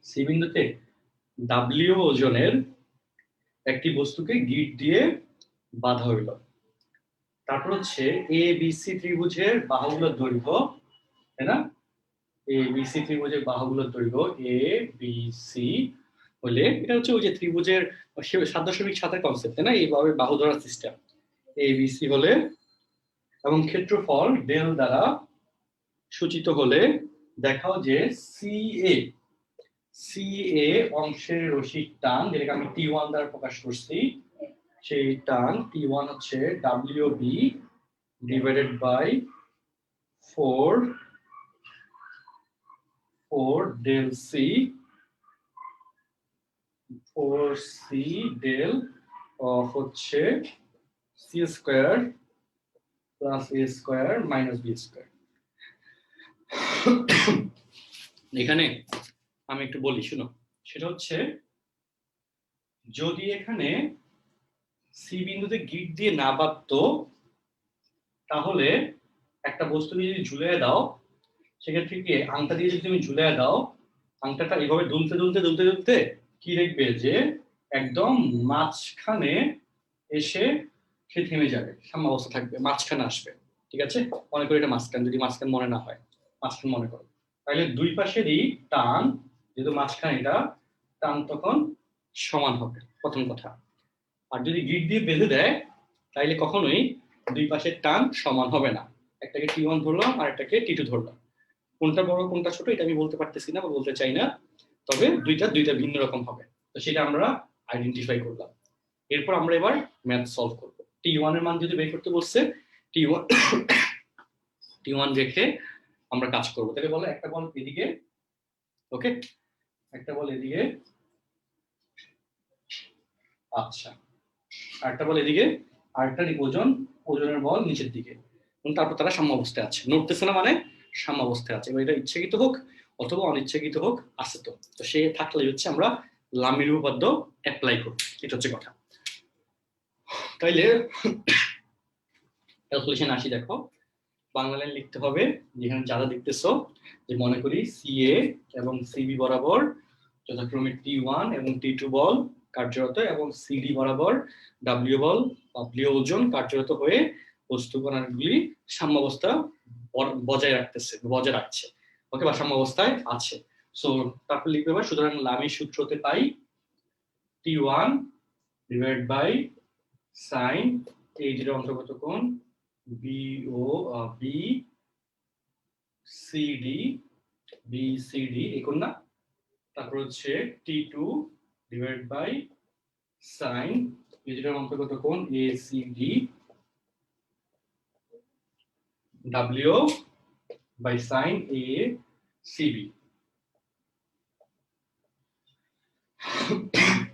সি বিন্দুতে ডাব্লিউ ওজনের একটি বস্তুকে গিট দিয়ে বাঁধা হইল। তারপর হচ্ছে এ বি সি ত্রিভুজের বাহুগুলোর দৈর্ঘ্য, তাই না? এ বি সি ত্রিভুজের বাহুগুলোর দৈর্ঘ্য এ বি সি হলে, এটা হচ্ছে ওই যে ত্রিভুজের 7.7 কনসেপ্ট, তাই না? এইভাবে বাহু ধরার সিস্টেম। এ বি সি হলে এবং ক্ষেত্রফল ডেল দ্বারা সূচিত হলে দেখাও যে সি এ অংশের রশির টান, যেটাকে আমি T1 দ্বারা প্রকাশ করছি, সেই টান T1 হচ্ছে WB divided by 4 del C, 4C del of হচ্ছে C square plus A square minus B square. এখানে আমি একটু বলি, শুনো, সেটা হচ্ছে যদি এখানে সি বিন্দুতে গিট দিয়ে না বাঁধতো, তাহলে একটা বস্তুকে যদি ঝুলিয়ে দাও, সেক্ষেত্রে কি আংটা দিয়ে যদি তুমি ঝুলিয়ে দাও, আংটাটা এইভাবে দুলতে দুলতে দুলতে দুলতে কি দেখবে যে একদম মাঝখানে এসে সে থেমে যাবে, সাম্য অবস্থা থাকবে, মাঝখানে আসবে। ঠিক আছে, মনে করি এটা মাঝখান, যদি মাঝখান মনে না হয়, মাঝখান মনে করো, তাহলে দুই পাশেরই টান, যেহেতু মাঝখানে এটা, টান তখন সমান হবে, প্রথম কথা। আর যদি গিট দিয়ে বেঁধে দেয়, তাইলে কখনোই দুই পাশের টান সমান হবে না। একটাকে T1 ধরলাম আর একটাকে T2 ধরলাম, কোনটা বড় কোনটা ছোট এটা আমি বলতে পারতেছি না বা বলতে চাই না, তবে দুইটা ভিন্ন রকম হবে। তো সেটা আমরা আইডেন্টিফাই করলাম। এরপর আমরা এবার ম্যাথ সলভ করব। T1 এর মান যদি বের করতে বলছে, T1 রেখে আমরা কাজ করব। তাহলে বলো একটা বল এদিকে, ওকে, একটা বল এদিকে, আচ্ছা, আরেকটা বল এদিকে, আরেকটা ওজনের বল নিচের দিকে, এবং তারপর তারা সাম্য অবস্থায় আছে, নড়তেছে না মানে সাম্যাবস্থায় আছে, এবার এটা ইচ্ছাকৃত হোক অথবা অনিচ্ছাকৃত হোক আছে। তো তো সে থাকলে হচ্ছে আমরা লামির উপপাদ্য অ্যাপ্লাই করি, এটা হচ্ছে কথা। তাইলে ক্যালকুলেশন আসি, দেখো বাংলা লাইন লিখতে হবে, যেখানে যারা দেখতেছো, যে মনে করি সিএ এবং সিবি বরাবর যথাক্রমে টি1 এবং টি2 বল কার্যরত এবং সিডি বরাবর ডাব্লিউ বল ডাব্লিউ ওজন কার্যরত হয়ে বস্তু কণাগুলি সাম্যাবস্থা বজায় রাখছে, ওকে, বা সাম্যাবস্থায় আছে। সো তারপর লিখবে এবার, সুতরাং লামির সূত্রতে পাই টি1 ডিভাইড বাই সাইন এইটির অন্তর্গত কোণ বি সিডি এই কোণ না, তারপর হচ্ছে টি2 ডিভাইড বাই সাইন এইটির অন্তর্গত কোণ ACD W by sine A CB.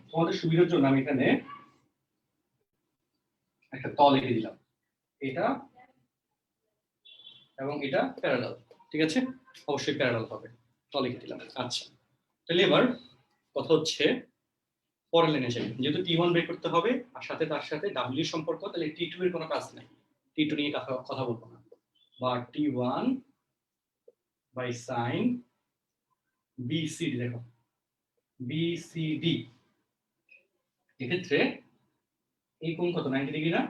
তোমাদের সুবিধার জন্য আমি এখানে একটা তল এঁকে দিলাম, এটা এবং এটা প্যারালাল, ঠিক আছে, অবশ্যই প্যারালাল হবে, তল এঁকে দিলাম। আচ্ছা, তাহলে এবার কথা হচ্ছে পরের লাইনে যাই। যেহেতু টি1 বের করতে হবে আর সাথে তার সাথে ডাব্লিউ সম্পর্ক, তাহলে টি2 এর কোনো কাজ নাই, টি2 নিয়ে কথা বলবো না, বা টি1 বাই সাইন বিসিডি, দেখো বিসিডি, এক্ষেত্রে এই কোণ কত, 90 ডিগ্রি না,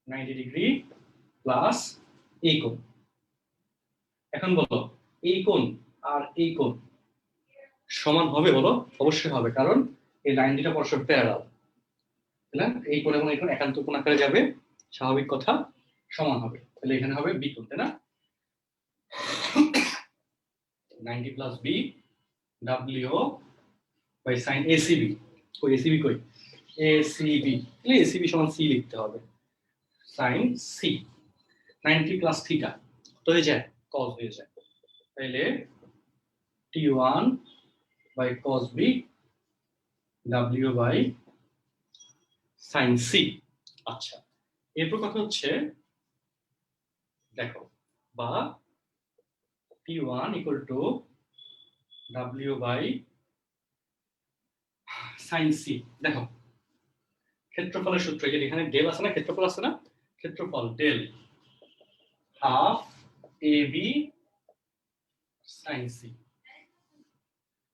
90 ডিগ্রি প্লাস এই কোণ। এখন বলো এই কোণ আর এই কোণ সমান হবে, বলো অবশ্যই হবে, কারণ এই লাইন দুটো পরস্পর প্যারালাল, তাই না? এই কোণ এবং এই কোণ একান্ত কোণ আকারে যাবে, স্বাভাবিক কথা, সমান হবে, তাহলে এখানে হবে বি কোণ, তাই না? 90 plus B W by sine ACB, কই এসিবি কই, এসিবি, তাহলে এসিবি সমান সি লিখতে হবে, সাইন সি 90 প্লাস থিটা তো হয়ে যায় cos হয়ে যায়, তাহলে t1 by cos b w by sin c। আচ্ছা, এরপর কথা হচ্ছে দেখো, বা t1 equal to w by sin c। দেখো ক্ষেত্রফলের সূত্র, যে এখানে ডেল আছে না, ক্ষেত্রফল আছে না, ক্ষেত্রফল del half ab sin c,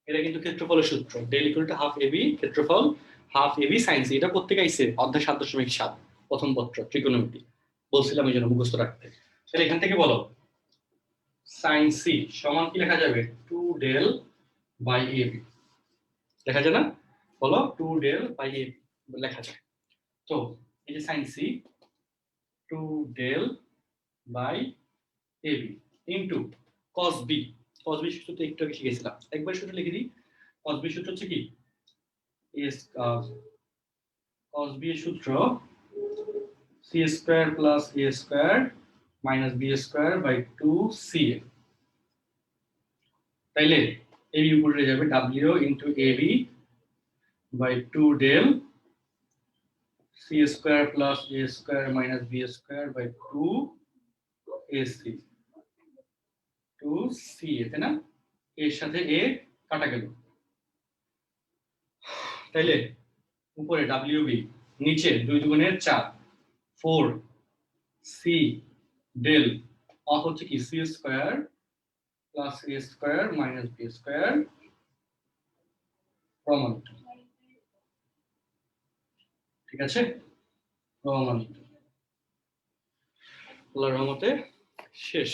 এটা কিন্তু ক্ষেত্রফলের সূত্র, del equal to half ab, ক্ষেত্রফল হাফ ab sin c। এটা প্রত্যেক আইছে অধ্যায় 7.7 প্রথম পত্র ত্রিকোণমিতি, বলছিলাম এই জন্য মুখস্থ রাখতে। তাহলে এখান থেকে বলো sin c সমান কি লেখা যাবে, 2 ডেল বাই ab, লেখা যায় না, বলো 2 ডেল বাই ab লেখা যায়। তো এই যে sin c 2 del by ab into cos b, cos b সূত্র তো একটু আগে শিখেছিলাম, একবার সূত্র লিখে দিই। cos b সূত্র হচ্ছে কি, cos b এর সূত্র c square plus a square minus b square by 2ca, তাইলে ab উপরে যাবে w into ab by 2 del c square plus a square minus b square by 2ac 2ca, তাই না? এর সাথে a কাটা গেল, তাইলে উপরে wb, নিচে 2 দুগুণে 4 4 c ডেল অফ হচ্ছে কি c square plus a square minus b square প্রমাণিত, ঠিক আছে, প্রমাণিত, আল্লাহর রহমতে শেষ।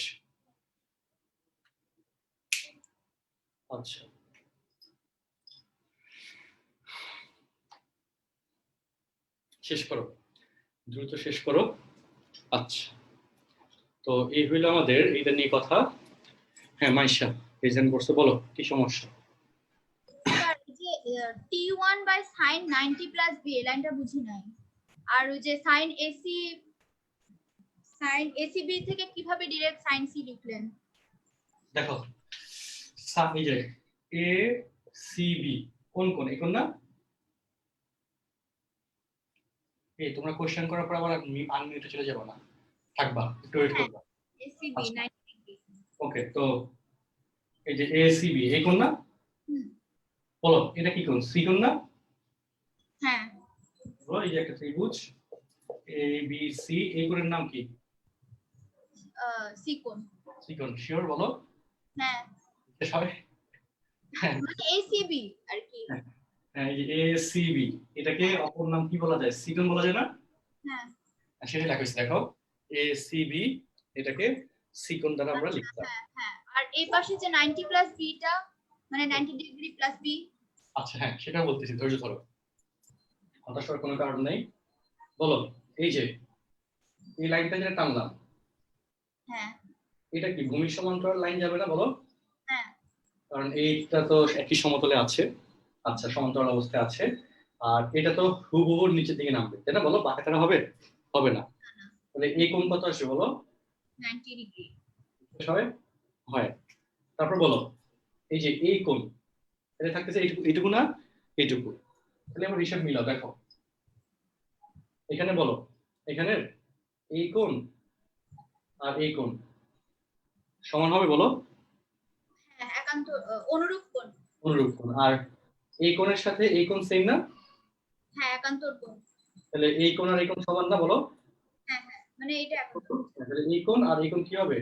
আচ্ছা, শেষ করো, দ্রুত শেষ করো। আচ্ছা, তো এই হইলো আমাদের এটা নিয়ে কথা। হ্যাঁ মাইশা প্রেজেন্ট করছো, বলো কি সমস্যা। স্যার এই যে t1 by sin 90 plus b এই লাইনটা বুঝি নাই, আর ওই যে sin acb থেকে কিভাবে ডাইরেক্ট sin c লিখলেন? দেখো এই যে এ সি বি কোন কোন, এখন না এই তোমরা কোশ্চেন করার পর আবার আনমিউটে চলে যাবো না, থাকবা একটু ওয়েট করবা। ACB 90 degree. ওকে, তো এই যে এসিবি এই কোণ না, বলো এটা কি কোণ? সি কোণ না? হ্যাঁ বলো এই যে একটা ত্রিভুজ এ বি সি, এই কোণের নাম কি? সি কোণ। সি কোণ, শিওর বলো? হ্যাঁ সবাই মানে এসিবি আর কি। এই যে এসিবি, এটাকে অপর নাম কি বলা যায়? সি কোণ বলা যায় না? হ্যাঁ সেটা লেখা দেখো, এসিবি, এটাকে সি কোণ দ্বারা আমরা লিখতাম। হ্যাঁ আর এই পাশে যে 90 প্লাস বিটা মানে 90 ডিগ্রি প্লাস বি। আচ্ছা হ্যাঁ, সেটা বলতেছি, ধৈর্য ধরো, হতাশ হওয়ার কোনো কারণ নেই। বলো এই যে এই লাইনটা যেটা টানলাম, হ্যাঁ এটা কি ভূমির সমান্তরাল লাইন যাবে না? বলো। হ্যাঁ কারণ এইটা তো একই সমতলে আছে, আচ্ছা সমান্তরাল অবস্থায় আছে, আর এটা তো হুবহু নিচের দিকে নামবে, তাই না? বলো বাঁকাতারা হবে? হবে না। তাহলে এই কোণ কত আসবে বলো? 90 ডিগ্রি। সবাই হয়। তারপর বলো এই যে এই কোণ, এটা থাকতেছে এইটুকু, এইটুকু না এইটুকু, তাহলে আমার হিসাব মিলাও, দেখো এখানে বলো, এখানে এই কোণ আর এই কোণ সমান হবে বলো? হ্যাঁ একান্ত অনুরূপ কোণ। অনুরূপ কোণ। আর এই কোণের সাথে এই কোণ সেম না? হ্যাঁ একান্তর কোণ। তাহলে এই কোণ আর এই কোণ সমান না? বলো। হ্যাঁ হ্যাঁ মানে এটা একান্তর। তাহলে এই কোণ আর এই কোণ কি হবে?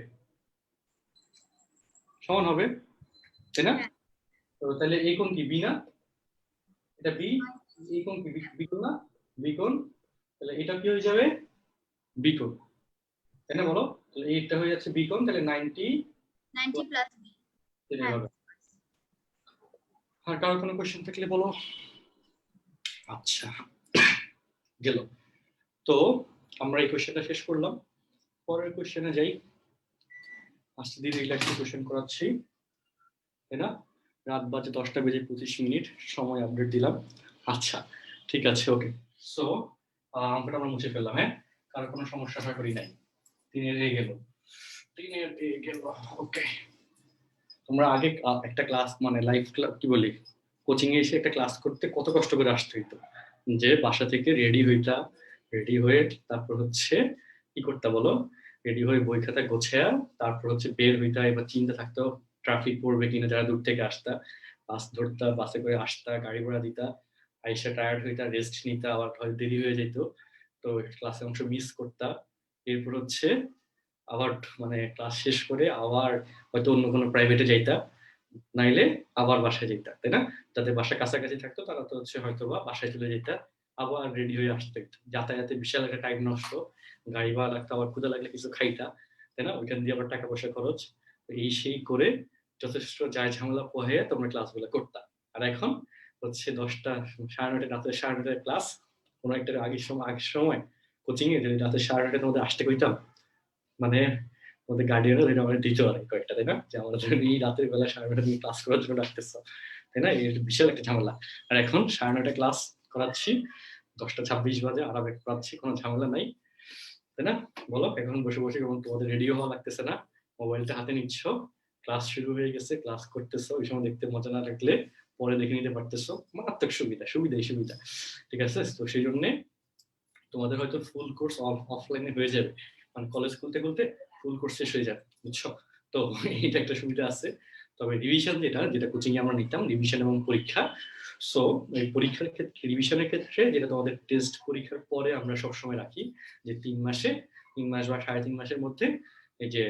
সমান হবে, তাই না? হ্যাঁ। তো তাহলে এই কোণ কি বি না? এটা বি, এই কোণ কি বি কোণ না? বি কোণ, তাহলে এটা কি হয়ে যাবে? বি কোণ, তাই না? বলো, তাহলে এইটা হয়ে যাচ্ছে বি কোণ, তাহলে 90 প্লাস বি। এটাই হবে। আর কারোর কোনো কোশ্চেন থাকলে বলো। আচ্ছা গেল, তো আমরা এই কোশ্চেনটা শেষ করলাম, পরের কোশ্চেনে যাই। আজকে দিন রিল্যাক্সে কোশ্চেন করাচ্ছি, তাই না? রাত বাজে 10:25 সময় আপডেট দিলাম। আচ্ছা ঠিক আছে, ওকে। সো অঙ্কটা আমরা মুছে ফেললাম, হ্যাঁ, কারো কোনো সমস্যা আশা করি নাই। 3-এর এ গেল, 3-এর এ গেল, ওকে। তোমরা আগে একটা ক্লাস মানে লাইভ কি বলি, কোচিং এ এসে একটা ক্লাস করতে কত কষ্ট করে আসতে হইতো, যে বাসা থেকে রেডি হইতা, রেডি হয়ে তারপর হচ্ছে কি করতে বলো, রেডি হয়ে বই খাতা গোছায়া তারপর হচ্ছে বের হইতা, এবার চিন্তা থাকতো ট্রাফিক পড়বে কিনা, যারা দূর থেকে আসতা বাস ধরতা, বাসে করে আসতা, গাড়ি ভাড়া দিতা, আইসা টায়ার্ড হইতা, রেস্ট নিতা, আবার হয়তো দেরি হয়ে যেত, তো ক্লাসে অংশ মিস করতা, এরপর হচ্ছে আবার মানে ক্লাস শেষ করে আবার হয়তো অন্য কোনো প্রাইভেটে যাইতা, নাইলে আবার বাসায় যেতা, তাই না? যাদের বাসা কাছাকাছি থাকতো তারা তো হচ্ছে হয়তো বা বাসায় চলে যেতা, আবার রেডি হয়ে আসতে হইতো, যাতায়াতে বিশাল একটা টাইম নষ্ট, গাড়ি ভাড়া লাগতো, আবার ক্ষুধা লাগলে কিছু খাইতা, তাই না? ওইখান দিয়ে আবার টাকা পয়সা খরচ, এই সেই করে যথেষ্ট যায় ঝামেলা পোহাইয়া তোমরা ক্লাসগুলো করতা। আর এখন হচ্ছে 10টা 9:30 রাতে 9:30 ক্লাস, কোনো একটা আগের সময় কোচিং এ যদি রাতে 9:30 তোমাদের আসতে কইতাম, মানে আমাদের গার্ডিয়ানরা এটা আমাদের দিত আর কয়েকটা, তাই না? যে আমাদের এই রাতের বেলা 9:30 তুমি ক্লাস করার জন্য ডাকতেছো, তাই না? এর বিশাল একটা ঝামেলা। আর এখন 9:30 ক্লাস করাচ্ছি, 10:26 বাজে আরামে করাচ্ছি, কোনো ঝামেলা নাই, তাই না? বলো এখন বসে বসে এবং তোমাদের রেডিও হওয়া লাগতেছে না, মোবাইলটা হাতে নিচ্ছ, ক্লাস শুরু হয়ে গেছে, ক্লাস করতেছো, ওই সময় দেখতে মজা না লাগলে পরে দেখে নিতে পারতেছো, মারাত্মক সুবিধা, সুবিধাই সুবিধা, ঠিক আছে? তো সেই জন্য তোমাদের হয়তো ফুল কোর্স অফলাইনে হয়ে যাবে, মানে কলেজ খুলতে খুলতে ফুল কোর্স শেষ হয়ে যাবে, বুঝছো? তো এটা একটা সুবিধা আছে। তবে রিভিশন যেটা যেটা কোচিং এ আমরা নিতাম, রিভিশন এবং পরীক্ষা, সো এই পরীক্ষার ক্ষেত্রে রিভিশনের ক্ষেত্রে যেটা তোমাদের টেস্ট পরীক্ষার পরে আমরা সবসময় রাখি, যে 3 মাস বা 3.5 মাসের মধ্যে এই যে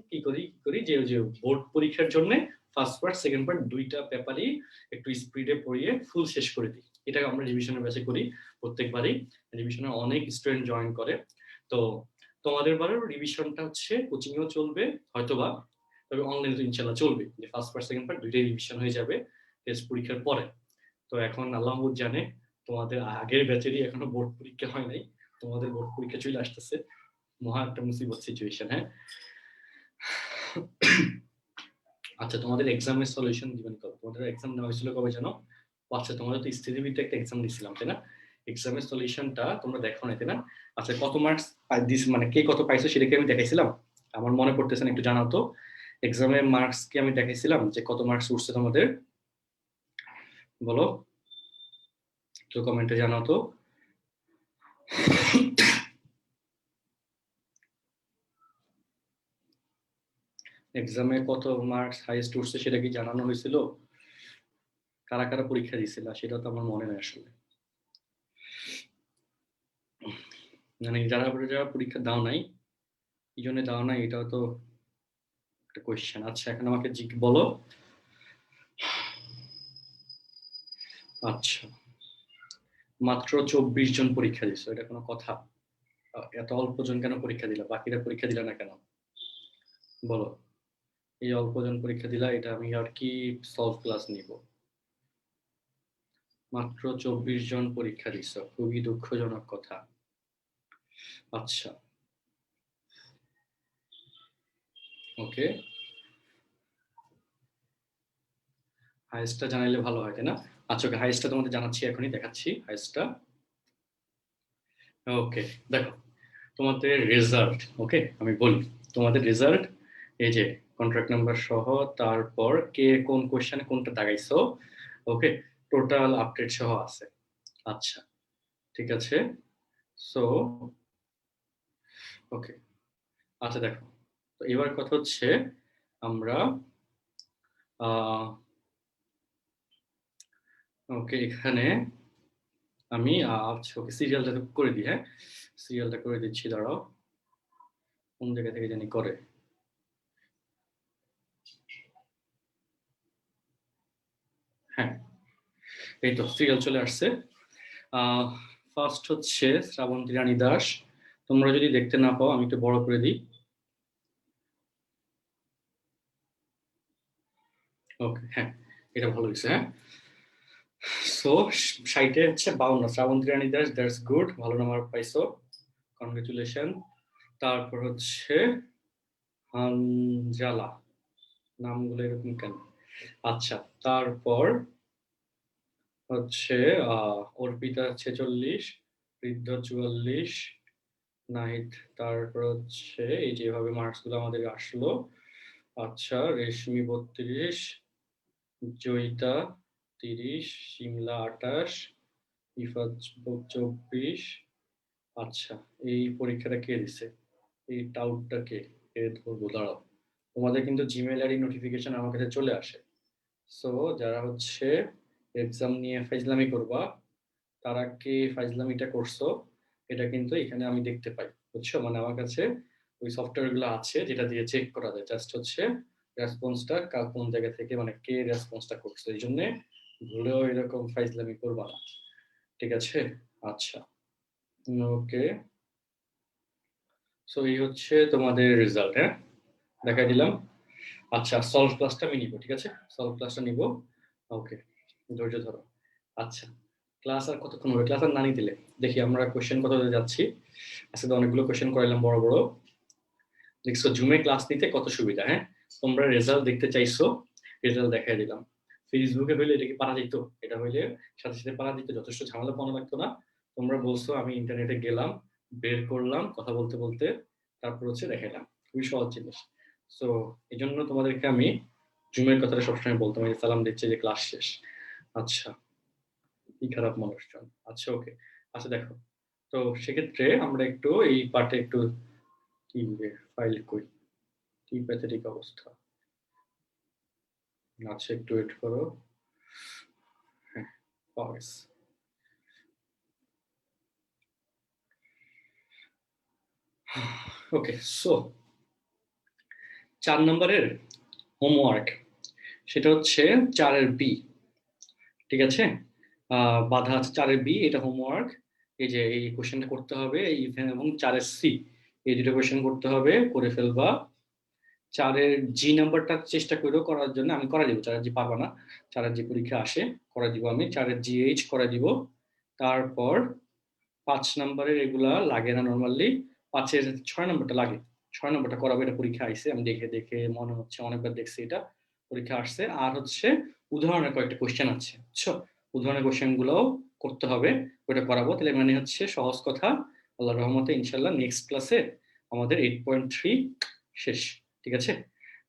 কি করি যে বোর্ড পরীক্ষার জন্য ফার্স্ট পার্ট সেকেন্ড পার্ট দুইটা পেপারই একটু স্পিডে পড়িয়ে ফুল শেষ করে দিই। এটা আমরা রিভিশনের ব্যাচে করি প্রত্যেকবারই, রিভিশনে অনেক স্টুডেন্ট জয়েন করে। তো তোমাদের বারেও রিভিশনটা হচ্ছে কোচিং এও চলবে হয়তোবা, তবে অনলাইনে তো ইনশাআল্লাহ চলবে, যে ফার্স্ট পার্ট সেকেন্ড পার্ট দুইটাই রিভিশন হয়ে যাবে টেস্ট পরীক্ষার পরে। তো এখন আল্লাহ জানে তোমাদের আগের ব্যাচেরই এখনো বোর্ড পরীক্ষা হয় নাই, তোমাদের বোর্ড পরীক্ষা চলে আসতেছে, মহা একটা মুসিবত সিচুয়েশন, হ্যাঁ। আচ্ছা তোমাদের এক্সামের সলিউশন দিবেন কবে? তোমাদের এক্সাম নেওয়া হয়েছিল কবে জানো? আচ্ছা তোমাদের তো স্থিতিবিদ্যা একটা এক্সাম দিছিলাম, তাই না? এক্সামের সলিউশনটা তোমরা দেখো না, তাই না? আচ্ছা কত মার্কস দিস মানে কে কত পাইছো সেটা কি আমি দেখাইছিলাম? আমার মনে পড়তেছে না, একটু জানাও তো। এক্সামের মার্কস কি আমি দেখাইছিলাম যে কত মার্কস উঠছে তোমাদের? বলো তো, কমেন্টে জানাও তো। এক্সামে কত মার্কস হাইয়েস্ট উঠছে সেটা কি জানানো হয়েছিল? কারা কারা পরীক্ষা দিয়েছিল সেটা তো আমার মনে নেই আসলে। মানে যারা যারা পরীক্ষা দাও নাই, কি জন্য দাও নাই এটাও তো একটা কোয়েশ্চেন। আচ্ছা এখন আমাকে বলো। আচ্ছা, মাত্র 24 জন পরীক্ষা দিছো, এটা কোনো কথা? এত অল্প জন কেন পরীক্ষা দিলা? বাকিরা পরীক্ষা দিলা না কেন বলো? এই অল্প জন পরীক্ষা দিলা, এটা আমি আর কি সলভ ক্লাস নিব? মাত্র 24 জন পরীক্ষা দিছো, খুবই দুঃখজনক কথা। আচ্ছা ওকে, হাইস্টটা জানাইলে ভালো হয় তাই না? আচ্ছা ওকে, হাইস্টটা তোমাদের জানাচ্ছি, এখনই দেখাচ্ছি হাইস্টটা। ওকে দেখো তোমাদের রেজাল্ট। ওকে আমি বলি তোমাদের রেজাল্ট, এই যে কন্ট্রাক্ট নাম্বার সহ, তারপর কে কোন কোশ্চেনে কোনটা দাগাইছো, ওকে টোটাল আপডেট সহ আছে। আচ্ছা ঠিক আছে, সো ওকে আচ্ছা দেখো, তো এবার কথা হচ্ছে আমরা ওকে এখানে আমি আচ্ছা ওকে সিরিয়ালটা করে দিই। হ্যাঁ সিরিয়ালটা করে দিচ্ছি, দাঁড়াও কোন জায়গা থেকে জানি করে। হ্যাঁ এই তো সিরিয়াল চলে আসছে। ফার্স্ট হচ্ছে শ্রাবন্তী রানী দাস। তোমরা যদি দেখতে না পাও আমি একটু বড় করে দিই। ওকে হ্যাঁ এটা ভালো হয়েছে। হ্যাঁ সো সাইটে হচ্ছে 52, শ্রাবন্তী রানী দাস, দ্যাটস গুড, ভালো নাম্বার পাইছো, কনগ্রেচুলেশন। তারপর হচ্ছে হানজালা, নামগুলো এরকম কেন? আচ্ছা তারপর হচ্ছে অর্পিতা 46, বৃদ্ধ 44, নাহিদ, তারপর হচ্ছে এই যেভাবে মার্কস গুলো আমাদের আসলো। আচ্ছা রেশমি 32, জয়িতা 30, শিমলা 28, ইফাত 24। আচ্ছা এই পরীক্ষাটা কে দিছে? এই টাউটটা কে? এ ধরবো, দাঁড়াও। তোমাদের কিন্তু জিমেল আইডি নোটিফিকেশন আমার কাছে চলে আসে। সো যারা হচ্ছে এক্সাম নিয়ে ফাইজলামি করবা, তারা কে ফাইজলামিটা করছো এটা কিন্তু এখানে আমি দেখতে পাই, বুঝছো? মানে আমার কাছে ওই সফটওয়্যার গুলো আছে যেটা দিয়ে চেক করা যায়, জাস্ট হচ্ছে রেসপন্সটা কোন জায়গা থেকে, মানে কে রেসপন্সটা করছে, এই জন্য ভুলেও এরকম ফাইজলামি করবা না, ঠিক আছে? আচ্ছা ওকে, সো এই হচ্ছে তোমাদের রেজাল্ট। হ্যাঁ দেখাই দিলাম। আচ্ছা সলভ ক্লাসটা আমি নিব, ঠিক আছে? সলভ ক্লাসটা নিব, ওকে ধৈর্য ধরো। আচ্ছা ক্লাস আর কতক্ষণ হবে? ক্লাস আর না নিয়ে দিলে দেখি আমরা কোশ্চেন কত যাচ্ছি। আজকে তো অনেকগুলো কোশ্চেন করাইলাম বড় বড়। দেখছো জুমে ক্লাস নিতে কত সুবিধা। হ্যাঁ তোমরা রেজাল্ট দেখতে চাইছো, রেজাল্ট দেখাই দিলাম। ফেসবুকে হইলে এটা কি পারা যেত? এটা হইলে সাথে সাথে পারা যেত, যথেষ্ট ঝামেলা পাওয়া লাগতো না। তোমরা বলছো আমি ইন্টারনেটে গেলাম, বের করলাম কথা বলতে বলতে, তারপর হচ্ছে দেখাইলাম, খুবই সহজ জিনিস। সো এই জন্য তোমাদেরকে আমি জুমের কথাটা সবসময় বলতাম, এই সালাম দিচ্ছে যে ক্লাস শেষ। আচ্ছা কি খারাপ মানুষজন। আচ্ছা ওকে আচ্ছা দেখো, তো সেক্ষেত্রে আমরা একটু এই পার্টে একটু কি ফাইল কই, কি প্যাথেটিক অবস্থা। আচ্ছা একটু ওয়েট করো। হ্যাঁ পাওয়া গেছে। ওকে সো 4 নম্বরের হোমওয়ার্ক, সেটা হচ্ছে 4-এর বি, ঠিক আছে? বাধা আছে 4-এর বি, এটা হোমওয়ার্ক। এই যে এই কোশ্চেনটা করতে হবে, এই এবং 4-এর সি, এই দুটো কোশ্চেন করতে হবে, করে ফেলবা। 4-এর জি নাম্বারটা চেষ্টা করো করার জন্য, আমি করা দিব। 4-এর জি পারবা না, 4-এর জি পরীক্ষা আসে, করা দিব আমি। 4-এর জিএইচ করা দিব। তারপর 5 নম্বরের এগুলা লাগে না নর্মালি, 5-এর 6 নম্বরটা লাগে। 6 নম্বরটা করাবো, এটা পরীক্ষা আইছে, আমি দেখে দেখে মনে হচ্ছে অনেকবার দেখছি এটা পরীক্ষা আসছে। আর হচ্ছে উদাহরণের কয়েকটা কোশ্চেন আছে, বুঝছো? উদাহরণের কোশ্চেন গুলোও করতে হবে, ওটা করাবো। তাহলে মানে হচ্ছে সহজ কথা, আল্লাহর রহমতে ইনশাল্লাহ নেক্সট ক্লাসে আমাদের 8.3 শেষ, ঠিক আছে?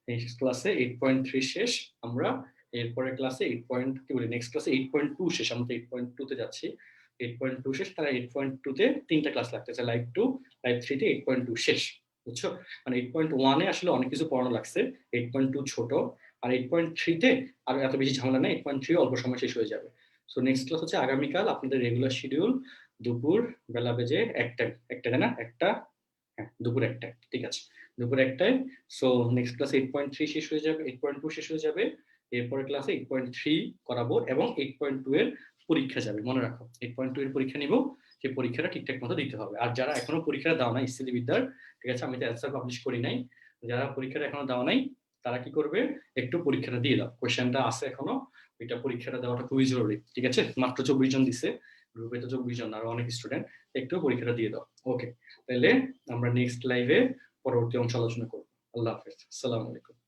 নেক্সট ক্লাসে 8.3 শেষ আমরা। এরপরে ক্লাসে 8 পয়েন্ট কি বলি, নেক্সট ক্লাসে 8.2 শেষ, আমরা 8.2 তে যাচ্ছি। 8.2 শেষ, তারা 8.2 তে 3টা ক্লাস লাগতেছে, লাইভ 2, লাইভ 3 তে 8.2 শেষ। বুঝছো? মানে 8.1 আসলে অনেক কিছু পড়ানো লাগছে, 8.2 ছোট, আর 8.3-তে আর এত বেশি ঝামেলা নেই, 8.3 অল্প সময় শেষ হয়ে যাবে। সো নেক্সট ক্লাস হচ্ছে আগামীকাল আপনাদের রেগুলার শিডিউল, দুপুর বেলা বেজে একটা না একটা, হ্যাঁ দুপুর 1টায়, ঠিক আছে দুপুর 1টায়। সো নেক্সট ক্লাস 8.3 শেষ হয়ে যাবে, 8.2 শেষ হয়ে যাবে, এরপরের ক্লাসে 8.3 করাবো এবং 8.2 এর পরীক্ষা যাবে। মনে রাখো 8.2 এর পরীক্ষা নিব, সেই পরীক্ষাটা ঠিকঠাক মতো দিতে হবে। আর যারা এখনো পরীক্ষাটা দাও না ইসিলি বিদ্যার, ঠিক আছে, আমি তো অ্যান্সার পাবলিশ করি নাই, যারা পরীক্ষাটা এখনো দাও নাই তারা কি করবে, একটু পরীক্ষাটা দিয়ে দাও, কোশ্চেনটা আছে এখনো, এটা পরীক্ষাটা দেওয়াটা খুবই জরুরি, ঠিক আছে? মাত্র 24 জন দিছে, গ্রুপে তো 24 জন, আরো অনেক স্টুডেন্ট, একটু পরীক্ষাটা দিয়ে দাও। ওকে, তাহলে আমরা নেক্সট লাইভে পরবর্তী অংশ আলোচনা করবো। আল্লাহ হাফেজ, আসসালামু আলাইকুম।